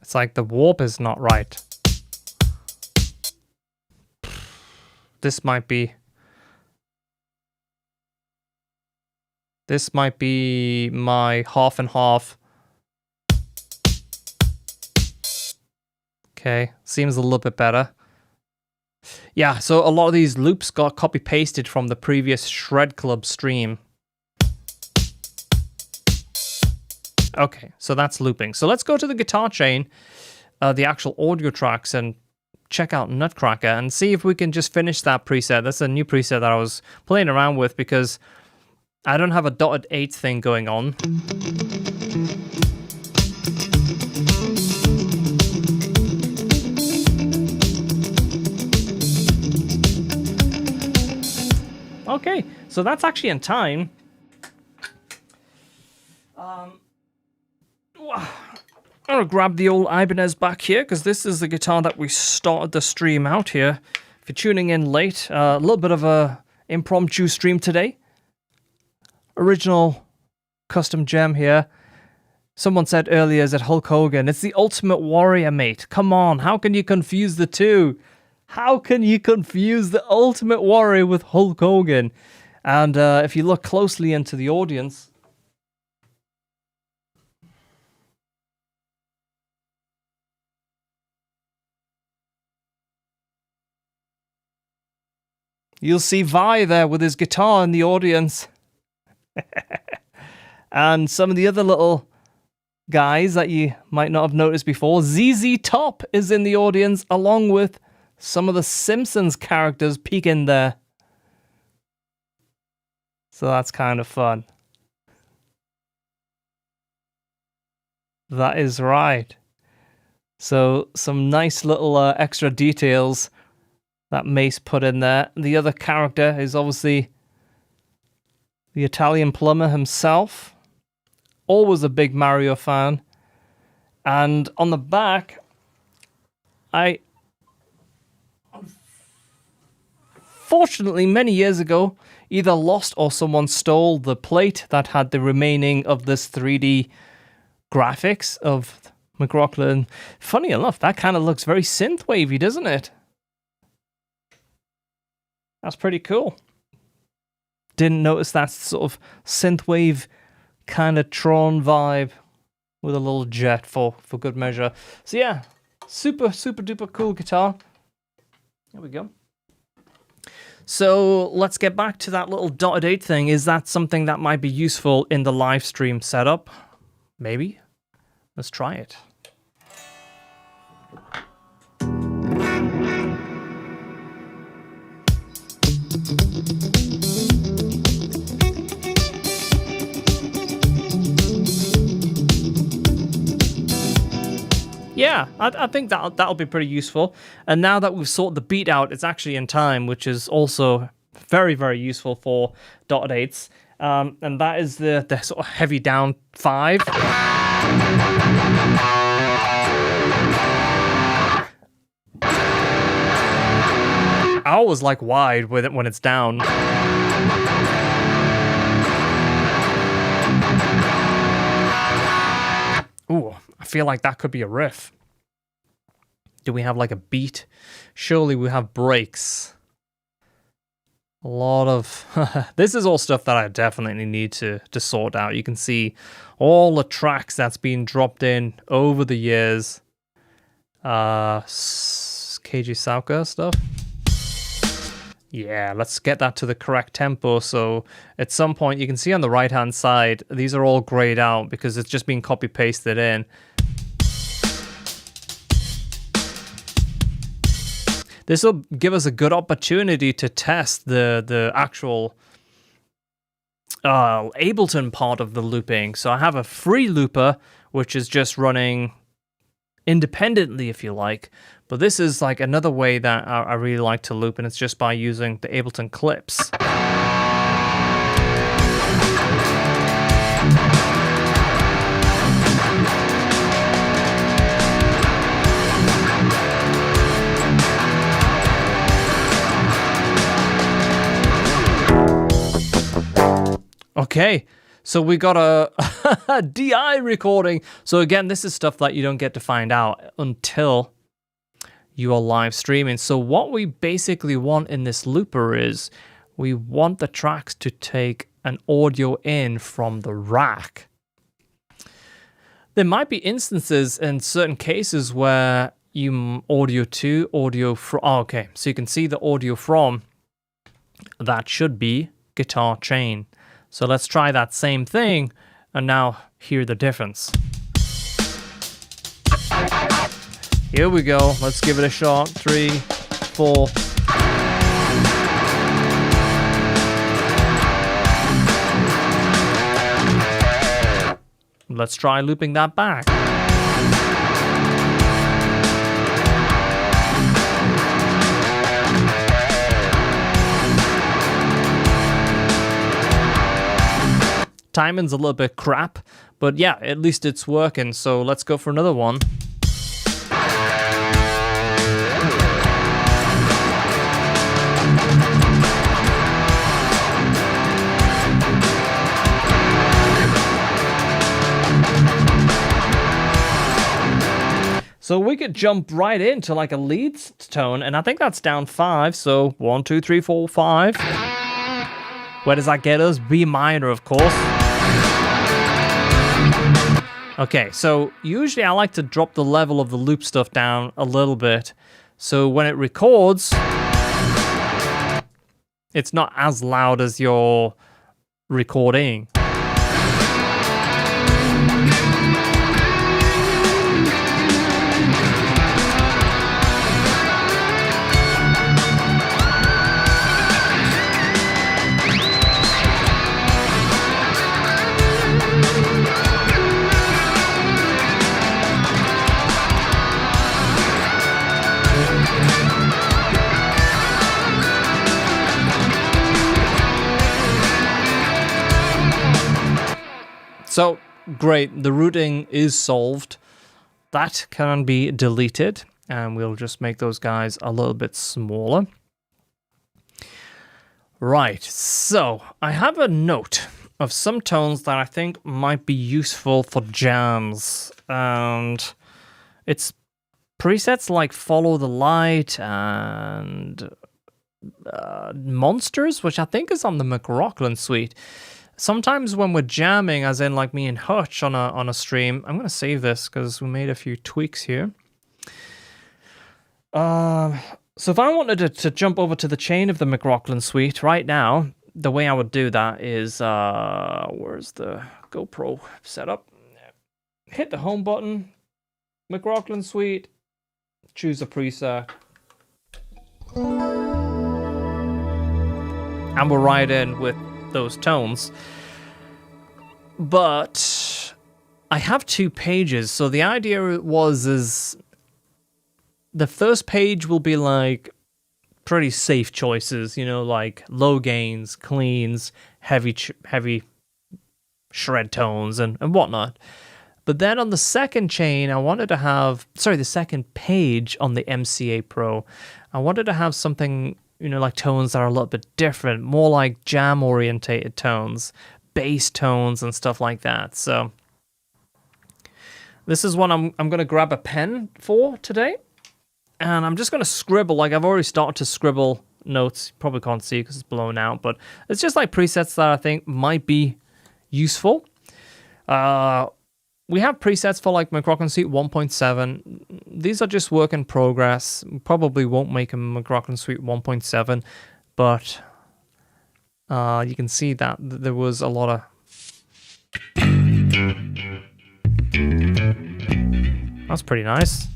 It's like the warp is not right. This might be my half and half. Okay, seems a little bit better. Yeah, so a lot of these loops got copy-pasted from the previous Shred Club stream. Okay, so that's looping. So let's go to the guitar chain, the actual audio tracks, and check out Nutcracker and see if we can just finish that preset. That's a new preset that I was playing around with because I don't have a dotted eighth thing going on. Okay, so that's actually in time. I'm gonna grab the old Ibanez back here, because this is the guitar that we started the stream out here. If you're tuning in late, a little bit of a impromptu stream today. Original custom gem here. Someone said earlier, is it Hulk Hogan? It's the Ultimate Warrior, mate. Come on, how can you confuse the two? How can you confuse the Ultimate Warrior with Hulk Hogan? And if you look closely into the audience, you'll see Vi there with his guitar in the audience. And some of the other little guys that you might not have noticed before, ZZ Top is in the audience, along with some of the Simpsons characters peeking there. So that's kind of fun. That is right. So some nice little extra details that Mace put in there. The other character is obviously the Italian plumber himself. Always a big Mario fan. And on the back, fortunately, many years ago, either lost or someone stole the plate that had the remaining of this 3D graphics of McRocklin. Funny enough, that kind of looks very synthwavy, doesn't it? That's pretty cool. Didn't notice that sort of synthwave kind of Tron vibe with a little jet for good measure. So yeah, super duper cool guitar. There we go. So let's get back to that little dotted eight thing. Is that something that might be useful in the live stream setup? Maybe. Let's try it. Yeah, I think that'll be pretty useful. And now that we've sorted the beat out, it's actually in time, which is also very, very useful for dotted eights. And that is the sort of heavy down 5. always like wide with it when it's down. Ooh, I feel like that could be a riff. Do we have like a beat? Surely we have breaks. A lot of... This is all stuff that I definitely need to sort out. You can see all the tracks that's been dropped in over the years. KG Sauka stuff. Yeah, let's get that to the correct tempo. So at some point you can see on the right hand side, these are all grayed out because it's just been copy pasted in. This will give us a good opportunity to test the actual Ableton part of the looping. So I have a free looper, which is just running independently, if you like. But this is like another way that I really like to loop, and it's just by using the Ableton clips. Okay, so we got a DI recording. So again, this is stuff that you don't get to find out until you are live streaming. So what we basically want in this looper is we want the tracks to take an audio in from the rack. There might be instances in certain cases where you audio to, audio from. Oh, okay, so you can see the audio from. That should be guitar chain. So let's try that same thing and now hear the difference. Here we go. Let's give it a shot. 3, 4. Let's try looping that back. Timing's a little bit crap, but yeah, at least it's working. So let's go for another one. So we could jump right into like a lead tone, and I think that's down 5. So 1, 2, 3, 4, 5. Where does that get us? B minor, of course. Okay, so usually I like to drop the level of the loop stuff down a little bit. So when it records, it's not as loud as you're recording. So, great, the routing is solved. That can be deleted, and we'll just make those guys a little bit smaller. Right, so I have a note of some tones that I think might be useful for jams, and it's presets like Follow the Light and Monsters, which I think is on the McRocklin suite. Sometimes when we're jamming, as in like me and Hutch on a stream, I'm going to save this because we made a few tweaks here. So if I wanted to jump over to the chain of the McRocklin suite right now, the way I would do that is, where's the GoPro setup? Hit the home button, McRocklin suite, choose a preset. And we're right in with those tones. But I have 2 pages, so the idea is the first page will be like pretty safe choices, you know, like low gains, cleans, heavy shred tones and whatnot. But then on the second chain, I wanted to have, the second page on the MCA Pro, I wanted to have something you know, like tones that are a little bit different, more like jam orientated tones, bass tones and stuff like that. So this is what I'm going to grab a pen for today, and I'm just going to scribble. Like, I've already started to scribble notes. You probably can't see because it's blown out, but it's just like presets that I think might be useful. We have presets for like McRocklin Suite 1.7. These are just work in progress. Probably won't make a McRocklin Suite 1.7, but you can see that there was a lot of... That's pretty nice.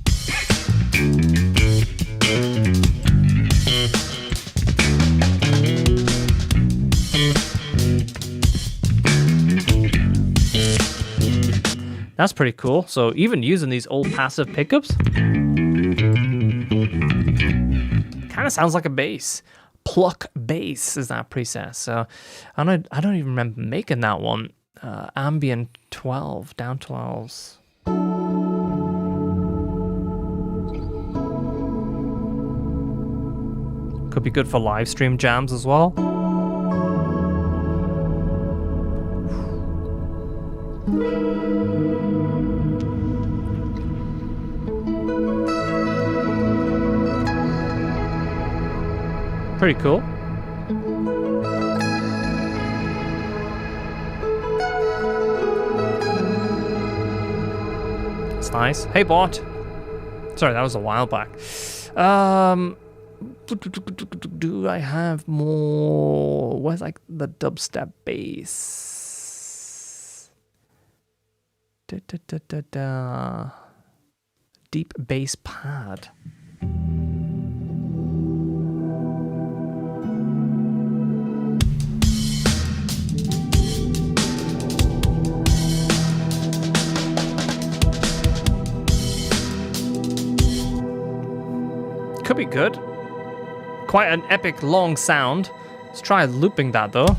That's pretty cool. So even using these old passive pickups, kind of sounds like a bass. Pluck bass is that preset. So I don't even remember making that one. Ambient 12, down 12s. Could be good for live stream jams as well. Pretty cool. It's nice. Hey, bot. Sorry, that was a while back. Do I have more? Where's like the dubstep bass? Deep bass pad. Could be good. Quite an epic long sound. Let's try looping that though.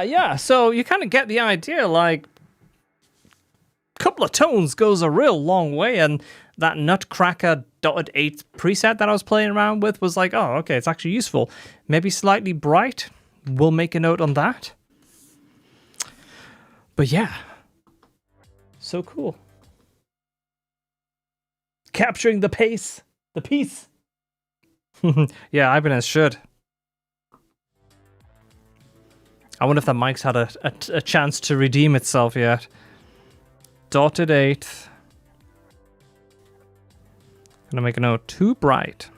Yeah, so you kind of get the idea, like, a couple of tones goes a real long way, and that Nutcracker dotted 8 preset that I was playing around with was like, oh, okay, it's actually useful. Maybe slightly bright, we'll make a note on that. But yeah, so cool. Capturing the pace, the piece. Yeah, Ibanez should. I wonder if the mic's had a chance to redeem itself yet. Dotted 8. Gonna make a note. Too bright.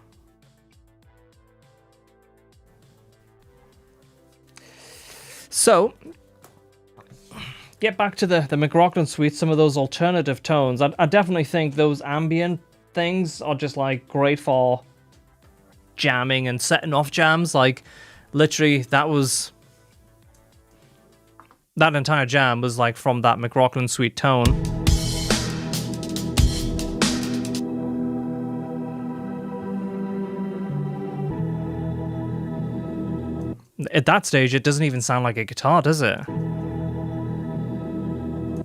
So, get back to the McRocklin suite, some of those alternative tones. I definitely think those ambient things are just like great for jamming and setting off jams. Like, literally, that entire jam was like from that McRocklin suite tone. At that stage, it doesn't even sound like a guitar, does it?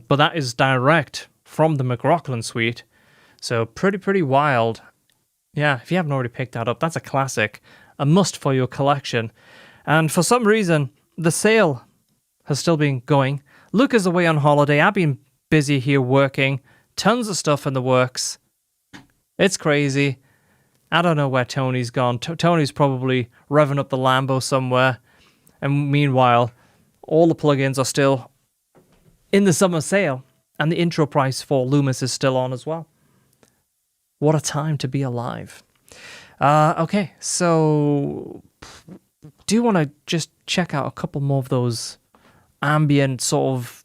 But that is direct from the McRocklin suite. So pretty wild. Yeah, if you haven't already picked that up, that's a classic. A must for your collection. And for some reason, the sale has still been going. Luke is away on holiday. I've been busy here working. Tons of stuff in the works. It's crazy. I don't know where Tony's gone. Tony's probably revving up the Lambo somewhere. And meanwhile, all the plugins are still in the summer sale. And the intro price for Lumos is still on as well. What a time to be alive. Okay, so do you want to just check out a couple more of those ambient sort of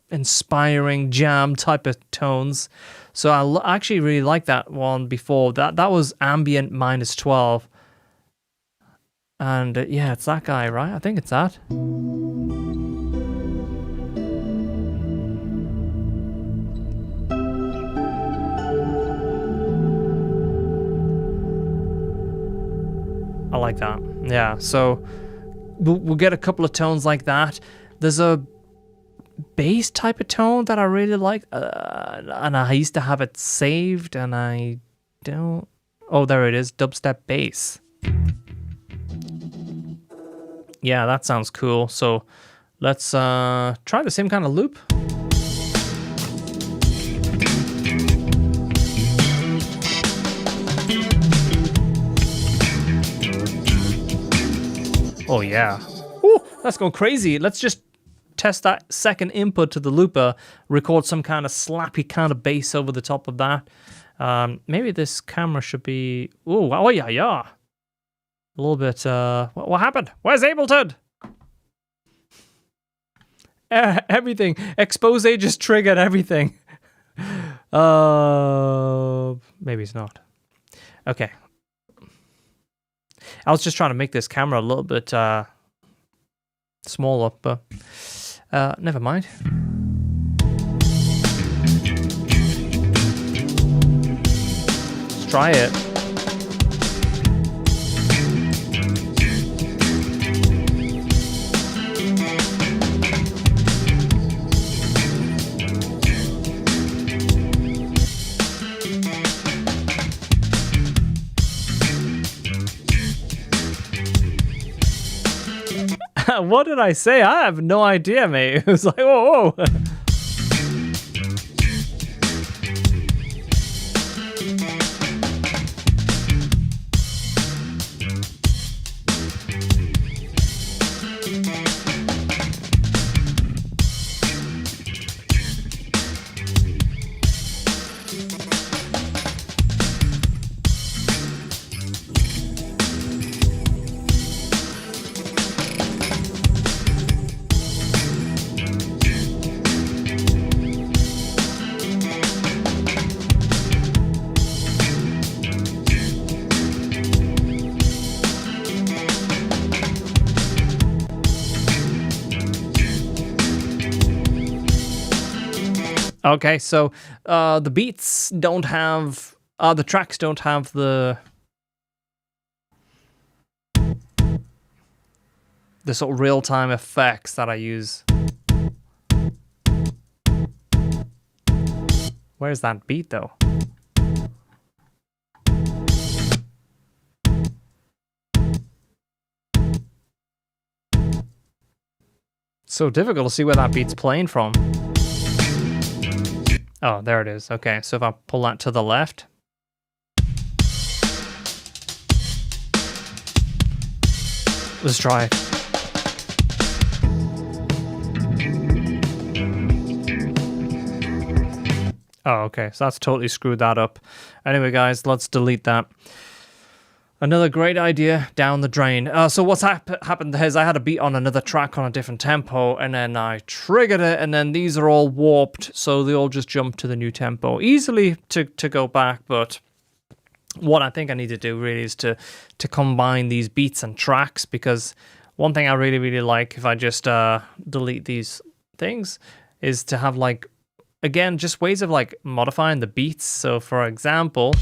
inspiring jam type of tones? So I actually really like that one before. That was ambient -12. And yeah, it's that guy, right? I think it's that. I like that. Yeah, so we'll get a couple of tones like that. There's a bass type of tone that I really like, and I used to have it saved, and I don't... Oh, there it is, dubstep bass. Yeah, that sounds cool. So let's try the same kind of loop. Oh yeah. Ooh, that's going crazy. Let's just test that second input to the looper, record some kind of slappy kind of bass over the top of that. Maybe this camera should be... Ooh, oh yeah, yeah. A little bit... What happened? Where's Ableton? Everything. Expose just triggered everything. Maybe it's not. Okay. I was just trying to make this camera a little bit smaller, but never mind. Let's try it. What did I say? I have no idea, mate. It was like, whoa, whoa. Okay, so the beats don't have, the tracks don't have the sort of real-time effects that I use. Where's that beat though? So difficult to see where that beat's playing from. Oh, there it is. Okay, so if I pull that to the left. Let's try it. Oh, okay, so that's totally screwed that up. Anyway, guys, let's delete that. Another great idea down the drain. So what's happened is I had a beat on another track on a different tempo, and then I triggered it, and then these are all warped, so they all just jump to the new tempo. Easily to go back, but what I think I need to do really is to combine these beats and tracks, because one thing I really, really like if I just delete these things is to have, like, again, just ways of like modifying the beats. So for example,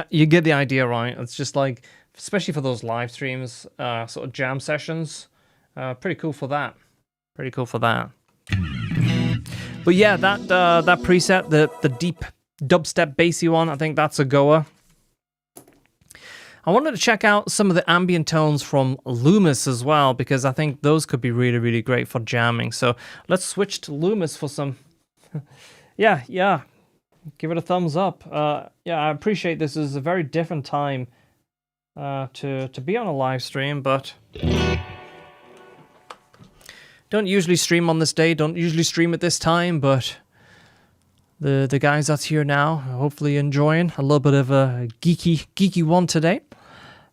you get the idea, right? It's just like, especially for those live streams, sort of jam sessions, pretty cool for that. Pretty cool for that. But yeah, that preset, the deep dubstep bassy one, I think that's a goer. I wanted to check out some of the ambient tones from Lumos as well, because I think those could be really, really great for jamming. So let's switch to Lumos for some. Yeah. Give it a thumbs up. Yeah, I appreciate this is a very different time to be on a live stream, but don't usually stream on this day, don't usually stream at this time, but the guys that's here now are hopefully enjoying a little bit of a geeky one today.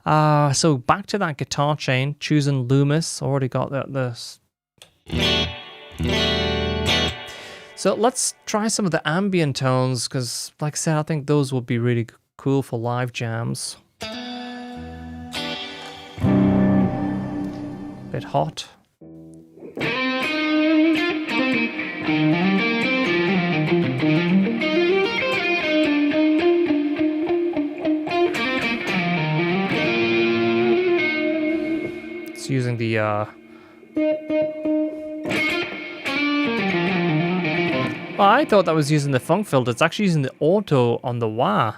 So back to that guitar chain, choosing Lumos. Already got this. So let's try some of the ambient tones, because like I said, I think those would be really cool for live jams. Bit hot. It's using the well, I thought that was using the funk filter. It's actually using the auto on the wah.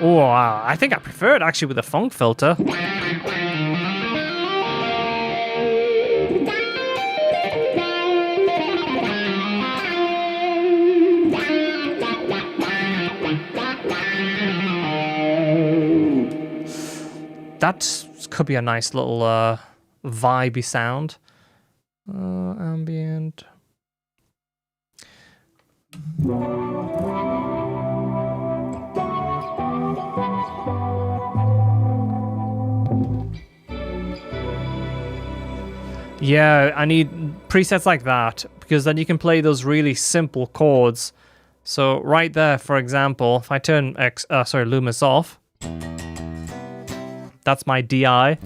Oh, I think I prefer it actually with the funk filter. That could be a nice little vibey sound. Ambient. Yeah, I need presets like that, because then you can play those really simple chords. So right there, for example, if I turn Lumos off, that's my DI.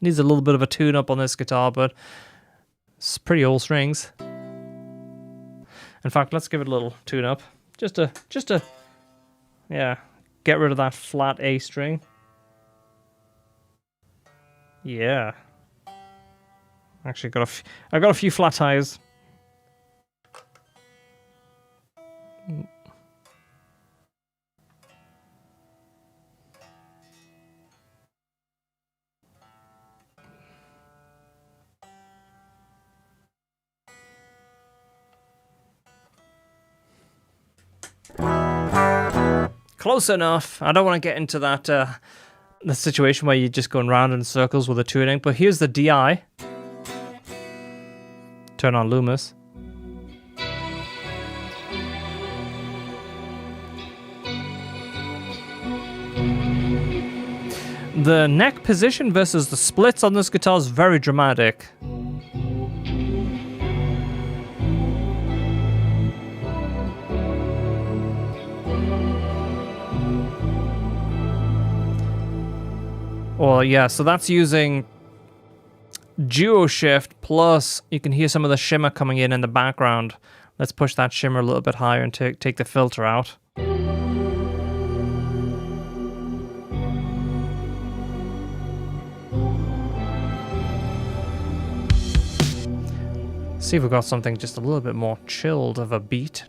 Needs a little bit of a tune-up on this guitar, but it's pretty old strings. In fact, let's give it a little tune-up. Just to, yeah, get rid of that flat A string. Yeah. Actually, I got a few flat tires. Close enough. I don't want to get into that the situation where you're just going round in circles with the tuning, but here's the DI. Turn on Lumos. The neck position versus the splits on this guitar is very dramatic. Well, yeah, so that's using duo shift, plus you can hear some of the shimmer coming in the background. Let's push that shimmer a little bit higher and take the filter out. See if we've got something just a little bit more chilled of a beat.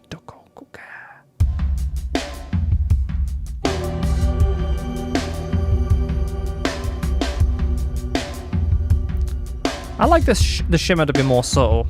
I like this the shimmer to be more subtle.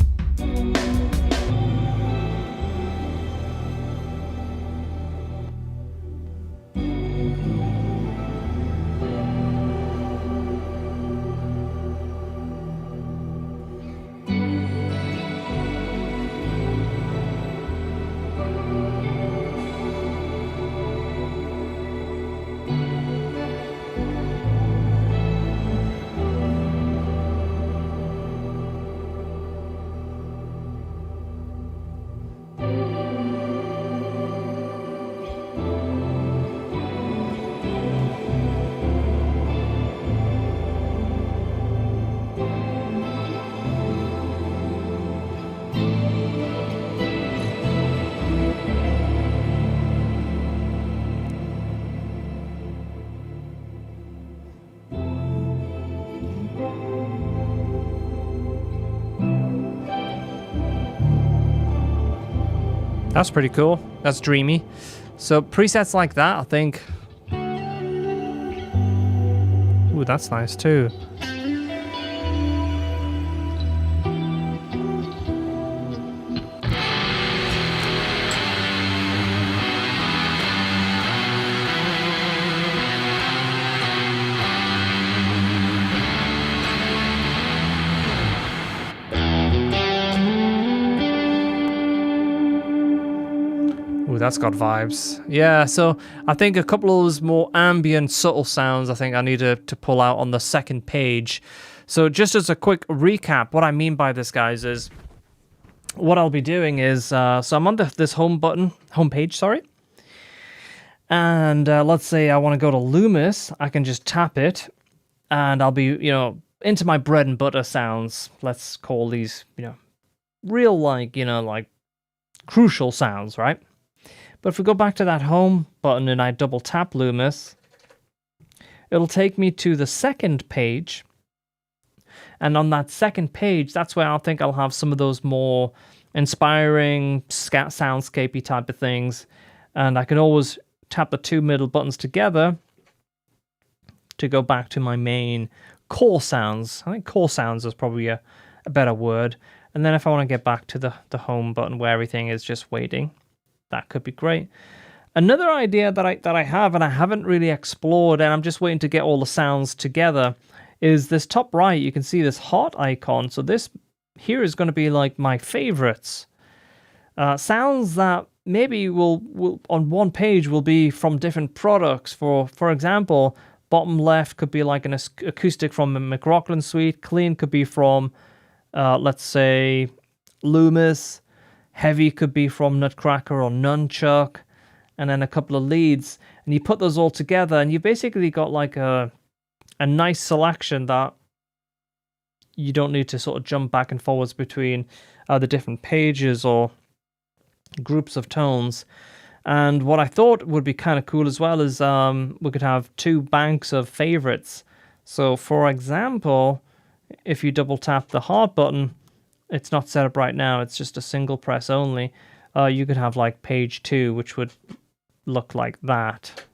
That's pretty cool. That's dreamy. So presets like that, I think. Ooh, that's nice too. That's got vibes. Yeah, so I think a couple of those more ambient, subtle sounds I think I need to pull out on the second page. So just as a quick recap, what I mean by this, guys, is what I'll be doing is, so I'm on this home page, sorry. And let's say I want to go to Lumos, I can just tap it, and I'll be, into my bread and butter sounds. Let's call these, real, like crucial sounds, right? But if we go back to that home button and I double tap Lumos, it'll take me to the second page. And on that second page, that's where I think I'll have some of those more inspiring, soundscapey type of things. And I can always tap the two middle buttons together to go back to my main core sounds. I think core sounds is probably a better word. And then if I want to get back to the home button where everything is just waiting, that could be great. Another idea that I have and I haven't really explored, and I'm just waiting to get all the sounds together, is this top right. You can see this heart icon. So this here is going to be like my favorites. Sounds that maybe will on one page will be from different products. For example, bottom left could be like an acoustic from a McRocklin suite. Clean could be from, let's say, Lumos. Heavy could be from Nutcracker or Nunchuck, and then a couple of leads, and you put those all together, and you basically got like a nice selection that you don't need to sort of jump back and forwards between the different pages or groups of tones. And what I thought would be kind of cool as well is we could have 2 banks of favorites. So for example, if you double tap the hard button, it's not set up right now, it's just a single press only. You could have like page 2, which would look like that.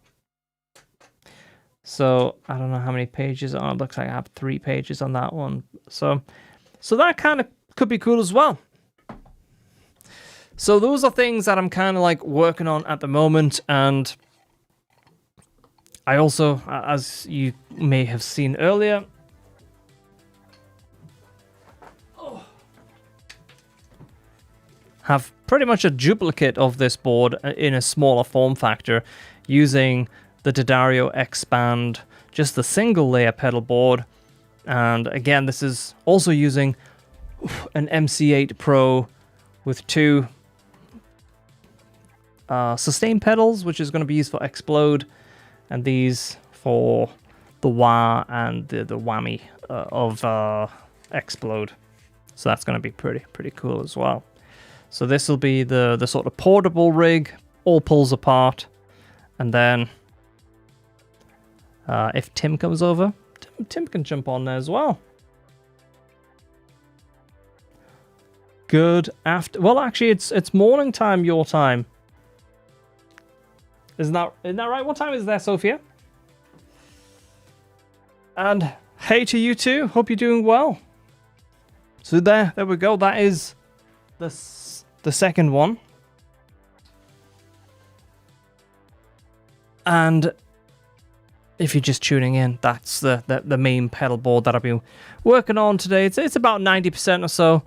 So I don't know how many pages. Oh, it looks like I have 3 pages on that one. So that kind of could be cool as well. So those are things that I'm kind of like working on at the moment. And I also, as you may have seen earlier, have pretty much a duplicate of this board in a smaller form factor using the D'Addario Expand, just the single layer pedal board. And again, this is also using an MC8 Pro with 2 sustain pedals, which is going to be used for Explode, and these for the wah and the whammy of Explode. So that's going to be pretty cool as well. So this will be the sort of portable rig, all pulls apart, and then if Tim comes over, Tim can jump on there as well. Good after. Well, actually, it's morning time, your time. Isn't that right? What time is there, Sophia? And hey to you too. Hope you're doing well. So there we go. That is the second one. And if you're just tuning in, that's the main pedal board that I've been working on today. It's about 90% or so.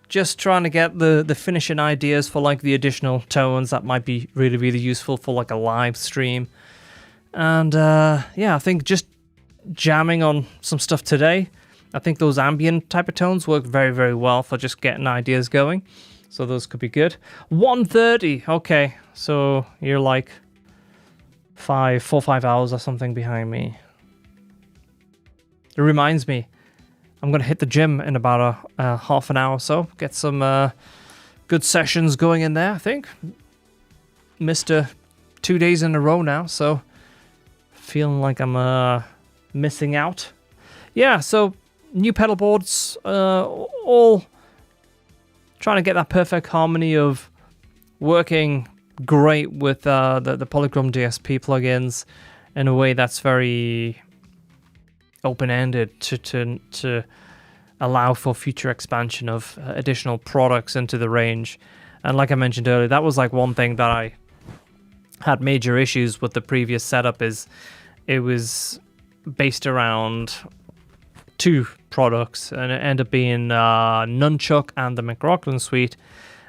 Just trying to get the finishing ideas for like the additional tones that might be really useful for like a live stream. And yeah, I think just jamming on some stuff today. I think those ambient type of tones work very well for just getting ideas going. So those could be good. 1:30. Okay, so you're like 4 or 5 hours or something behind me. It reminds me, I'm going to hit the gym in about a half an hour or so. Get some good sessions going in there, I think. Missed 2 days in a row now, so feeling like I'm missing out. Yeah, so new pedal boards, all trying to get that perfect harmony of working great with the Polychrome DSP plugins in a way that's very open-ended to allow for future expansion of additional products into the range. And like I mentioned earlier, that was like one thing that I had major issues with the previous setup, is it was based around 2 products, and it ended up being Nunchuck and the McRocklin suite.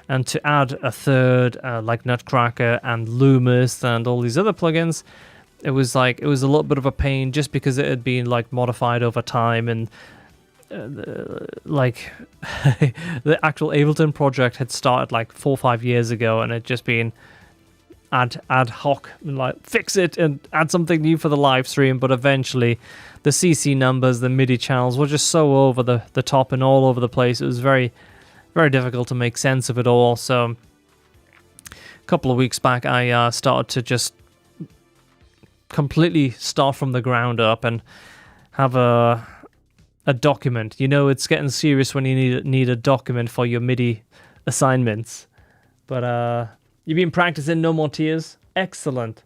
And to add a third, like Nutcracker and Lumos and all these other plugins, it was a little bit of a pain, just because it had been like modified over time, and like the actual Ableton project had started like 4 or 5 years ago, and it just been ad hoc, like fix it and add something new for the live stream. But eventually the CC numbers, the MIDI channels were just so over the top and all over the place. It was very difficult to make sense of it all. So a couple of weeks back, I started to just completely start from the ground up and have a document. You know, it's getting serious when you need a document for your MIDI assignments. But you've been practicing No More Tears? Excellent.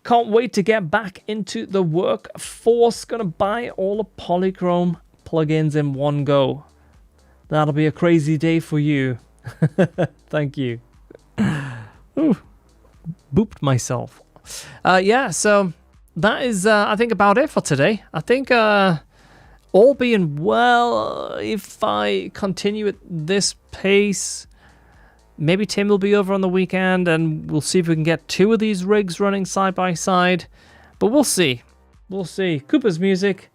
Can't wait to get back into the workforce. Gonna buy all the Polychrome plugins in one go. That'll be a crazy day for you. Thank you. Ooh, booped myself. Yeah, so that is, I think, about it for today. I think, all being well, if I continue at this pace, maybe Tim will be over on the weekend, and we'll see if we can get 2 of these rigs running side by side. But we'll see. We'll see. Cooper's Music.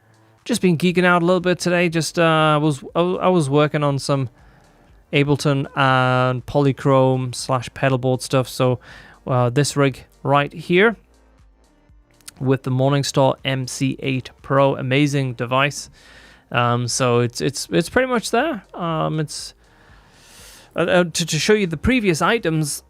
Just been geeking out a little bit today. Just I was working on some Ableton and Polychrome / pedalboard stuff. So this rig right here with the Morningstar MC8 Pro. Amazing device. So it's pretty much there. It's to show you the previous items.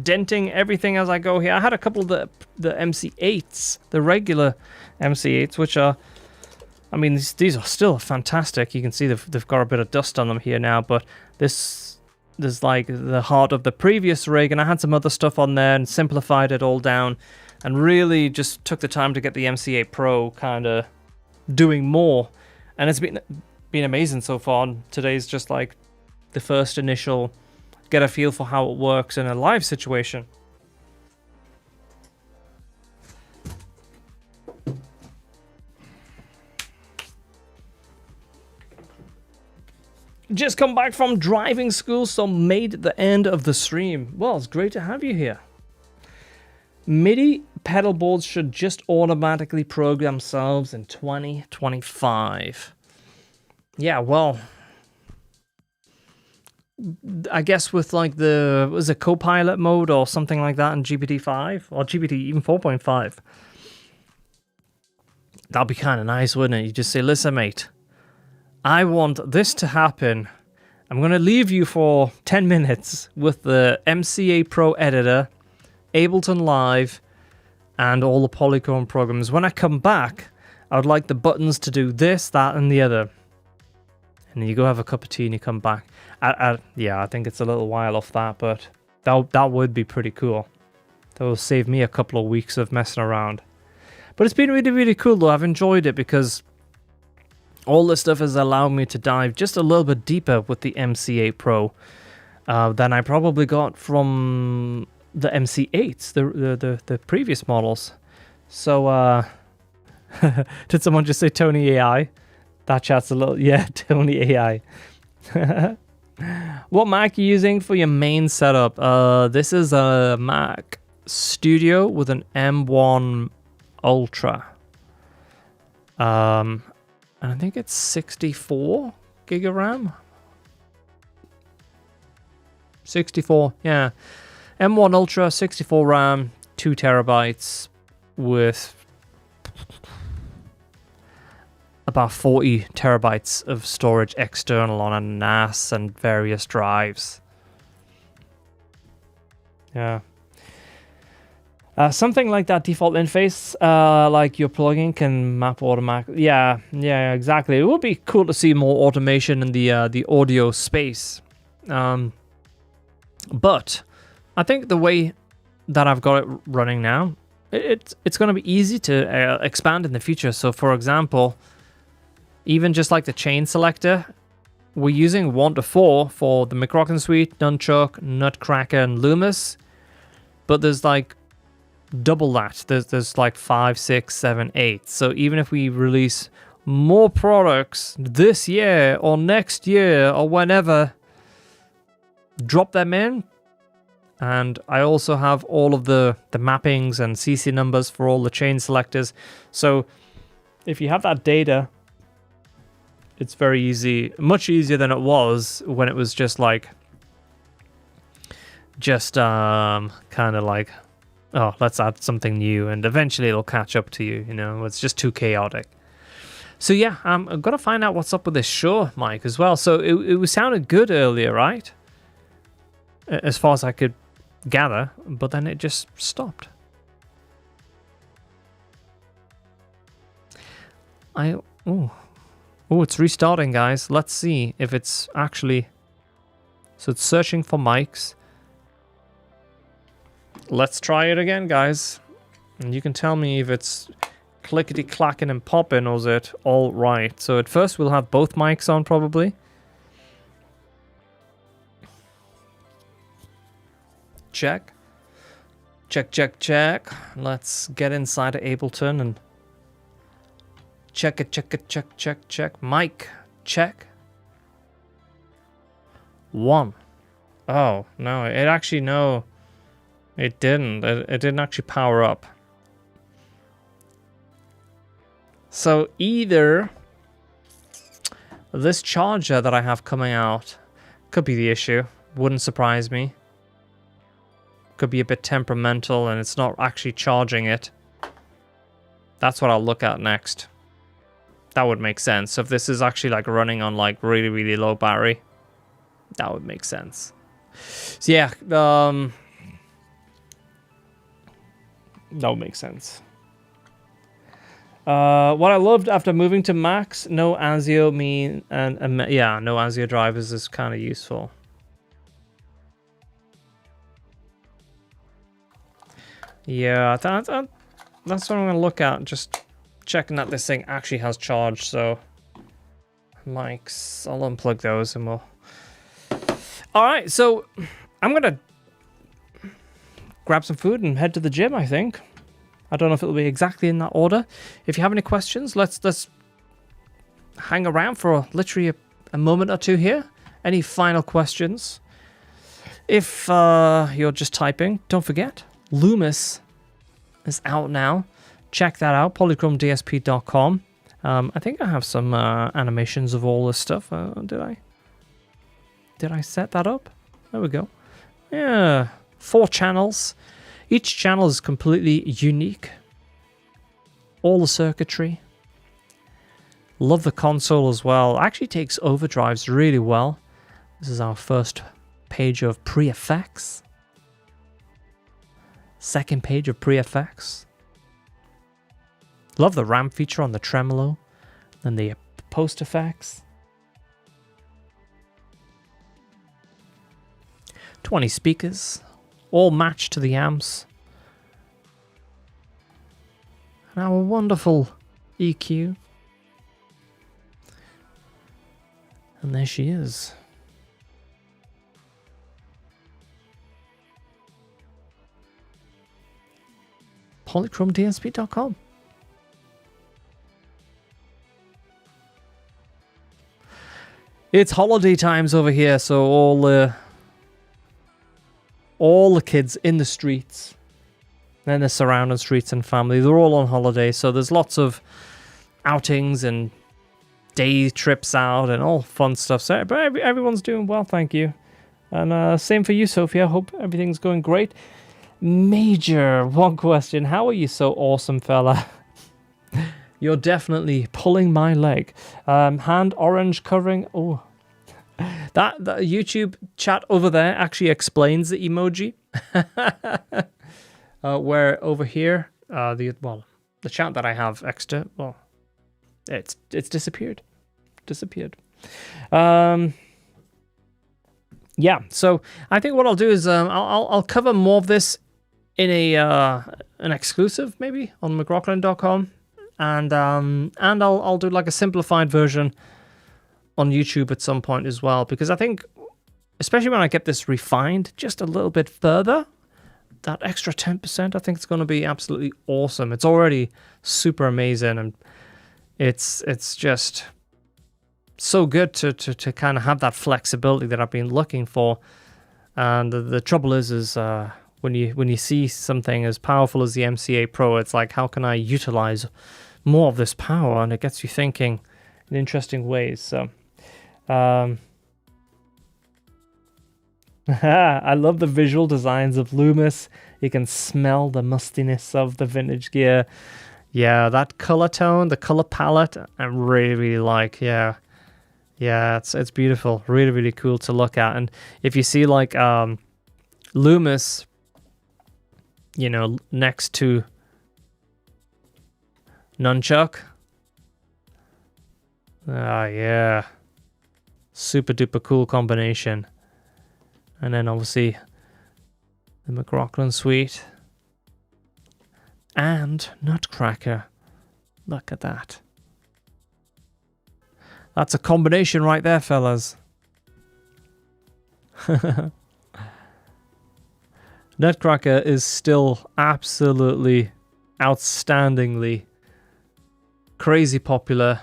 Denting everything as I go here. I had a couple of the MC8s, the regular MC8s, which are, I mean, these are still fantastic. You can see they've got a bit of dust on them here now, but there's like the heart of the previous rig, and I had some other stuff on there and simplified it all down and really just took the time to get the MC8 Pro kind of doing more, and it's been amazing so far. And today's just like the first initial get a feel for how it works in a live situation. Just come back from driving school, so made the end of the stream. Well, it's great to have you here. MIDI pedal boards should just automatically program themselves in 2025. Yeah, well, I guess with like was it Copilot mode or something like that in GPT-5 or GPT even 4.5. That'd be kind of nice, wouldn't it? You just say, listen, mate, I want this to happen. I'm going to leave you for 10 minutes with the MC8 Pro editor, Ableton Live, and all the Polychrome programs. When I come back, I would like the buttons to do this, that, and the other. And then you go have a cup of tea and you come back. Yeah, I think it's a little while off that, but that would be pretty cool. That will save me a couple of weeks of messing around. But it's been really, really cool though. I've enjoyed it because all this stuff has allowed me to dive just a little bit deeper with the MC8 Pro than I probably got from the MC8s, the previous models. So, did someone just say Tony AI? That chat's a little, yeah, Tony AI. What Mac are you using for your main setup? This is a Mac Studio with an M1 Ultra. And I think it's 64 gig of RAM. 64, yeah. M1 Ultra, 64 RAM, 2 terabytes with about 40 terabytes of storage external on a NAS and various drives. Yeah. Something like that default interface, like your plugin can map automatically. Yeah, exactly. It would be cool to see more automation in the audio space. But I think the way that I've got it running now, it's going to be easy to expand in the future. So, for example, even just like the chain selector, we're using 1 to 4 for the McRocklin suite, Nunchuck, Nutcracker, and Lumos. But there's like double that. There's like 5, 6, 7, 8. So even if we release more products this year or next year or whenever, drop them in. And I also have all of the mappings and CC numbers for all the chain selectors. So if you have that data, it's very easy, much easier than it was when it was just like, kind of like, oh, let's add something new, and eventually it'll catch up to you, you know, it's just too chaotic. So yeah, I've got to find out what's up with this Shure mic as well. So it sounded good earlier, right? As far as I could gather, but then it just stopped. Oh, it's restarting, guys. Let's see if it's actually... So it's searching for mics. Let's try it again, guys. And you can tell me if it's clickety-clacking and popping, or is it all right. So at first we'll have both mics on, probably. Check. Check. Let's get inside of Ableton and... Check. Mic, check. 1. Oh, no, it didn't. It didn't actually power up. So either This charger that I have coming out could be the issue. Wouldn't surprise me. Could be a bit temperamental and it's not actually charging it. That's what I'll look at next. That would make sense. So if this is actually like running on like really, really low battery, that would make sense. So yeah, that would make sense. What I loved after moving to Macs, no ASIO yeah, no ASIO drivers is kind of useful. Yeah, that's what I'm gonna look at. Just checking that this thing actually has charge. So mics, I'll unplug those and we'll. All right, so I'm gonna grab some food and head to the gym, I think. I don't know if it'll be exactly in that order. If you have any questions, let's hang around for literally a moment or two here. Any final questions? If you're just typing, don't forget, Lumos is out now. Check that out, polychromedsp.com. I think I have some animations of all this stuff. Did I? Did I set that up? There we go. Yeah, 4 channels. Each channel is completely unique. All the circuitry. Love the console as well. Actually takes overdrives really well. This is our first page of pre-effects. Second page of pre-effects. Love the ramp feature on the Tremolo. Then the post effects. 20 speakers. All matched to the amps. And our wonderful EQ. And there she is. polychromedsp.com. It's holiday times over here, so all the kids in the streets, and the surrounding streets and family, they're all on holiday, so there's lots of outings and day trips out and all fun stuff. So but everyone's doing well, thank you. And same for you, Sophie. I hope everything's going great. Major one question: how are you so awesome, fella? You're definitely pulling my leg. Hand orange covering. Oh, that YouTube chat over there actually explains the emoji. Where over here, the chat that I have extra, well, it's disappeared. Yeah. So I think what I'll do is I'll cover more of this in an exclusive maybe on McRocklin.com. And I'll do like a simplified version on YouTube at some point as well, because I think, especially when I get this refined just a little bit further, that extra 10%, I think it's going to be absolutely awesome. It's already super amazing, and it's just so good to kind of have that flexibility that I've been looking for. And the trouble is when you see something as powerful as the MCA Pro, it's like, how can I utilize more of this power? And it gets you thinking in interesting ways. So I love the visual designs of Lumos. You can smell the mustiness of the vintage gear. Yeah, that color tone, the color palette, I really, really like. Yeah, it's beautiful. Really, really cool to look at. And if you see like Lumos, you know, next to Nunchuck. Yeah. Super duper cool combination. And then obviously the McRocklin suite. And Nutcracker. Look at that. That's a combination right there, fellas. Nutcracker is still absolutely outstandingly crazy popular.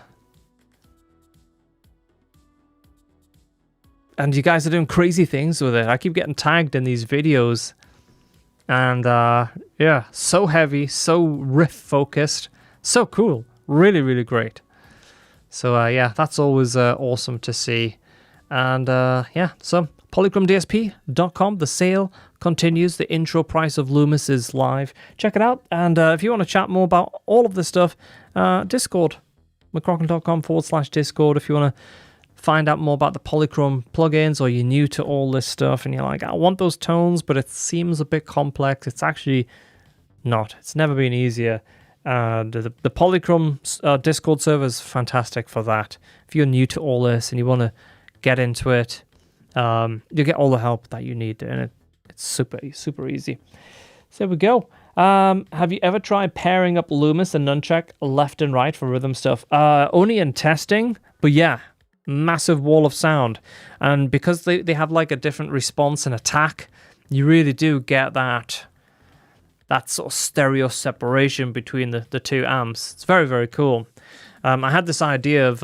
And you guys are doing crazy things with it. I keep getting tagged in these videos. And yeah, so heavy, so riff focused, so cool. Really, really great. So yeah, that's always awesome to see. And yeah, so polychromdsp.com, the sale continues. The intro price of Lumos is live. Check it out. And if you want to chat more about all of this stuff, Discord, McRocklin.com/Discord. If you want to find out more about the Polychrome plugins, or you're new to all this stuff and you're like, I want those tones, but it seems a bit complex. It's actually not. It's never been easier. The Polychrome Discord server is fantastic for that. If you're new to all this and you want to get into it, you get all the help that you need, and it's super easy. So there we go. Have you ever tried pairing up Lumos and Nunchuck left and right for rhythm stuff? Only in testing, but yeah, massive wall of sound. And because they have like a different response and attack, you really do get that sort of stereo separation between the two amps. It's very cool. I had this idea of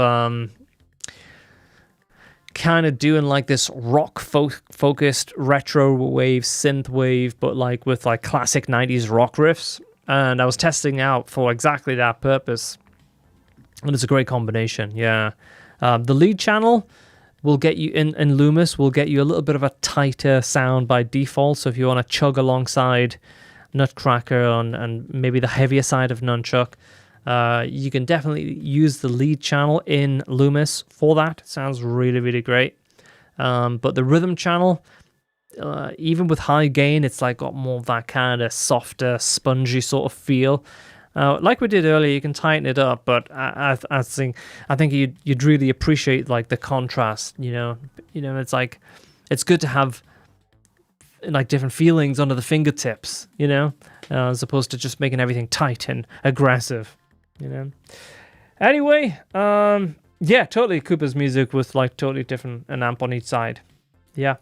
kind of doing like this rock focused retro wave synth wave, but like with like classic 90s rock riffs, and I was testing out for exactly that purpose, and it's a great combination. Yeah. The lead channel will get you in Lumos will get you a little bit of a tighter sound by default, so if you want to chug alongside Nutcracker and maybe the heavier side of Nunchuck, you can definitely use the lead channel in Lumos for that. It sounds really great. But the rhythm channel, even with high gain, it's like got more of that kind of softer, spongy sort of feel. Like we did earlier, you can tighten it up, but I think you'd really appreciate like the contrast. You know, it's like it's good to have like different feelings under the fingertips, as opposed to just making everything tight and aggressive, Anyway, yeah, totally Cooper's music with like totally different an amp on each side. Yeah.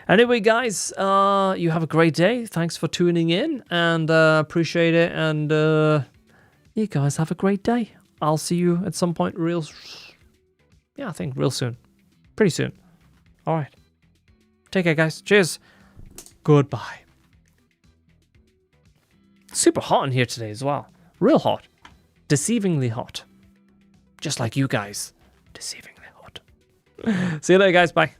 Anyway, guys, you have a great day. Thanks for tuning in, and appreciate it. And you guys have a great day. I'll see you at some point I think real soon. Pretty soon. All right. Take care, guys. Cheers. Goodbye. Super hot in here today as well. Real hot. Deceivingly hot. Just like you guys. Deceivingly hot. See you later, guys. Bye.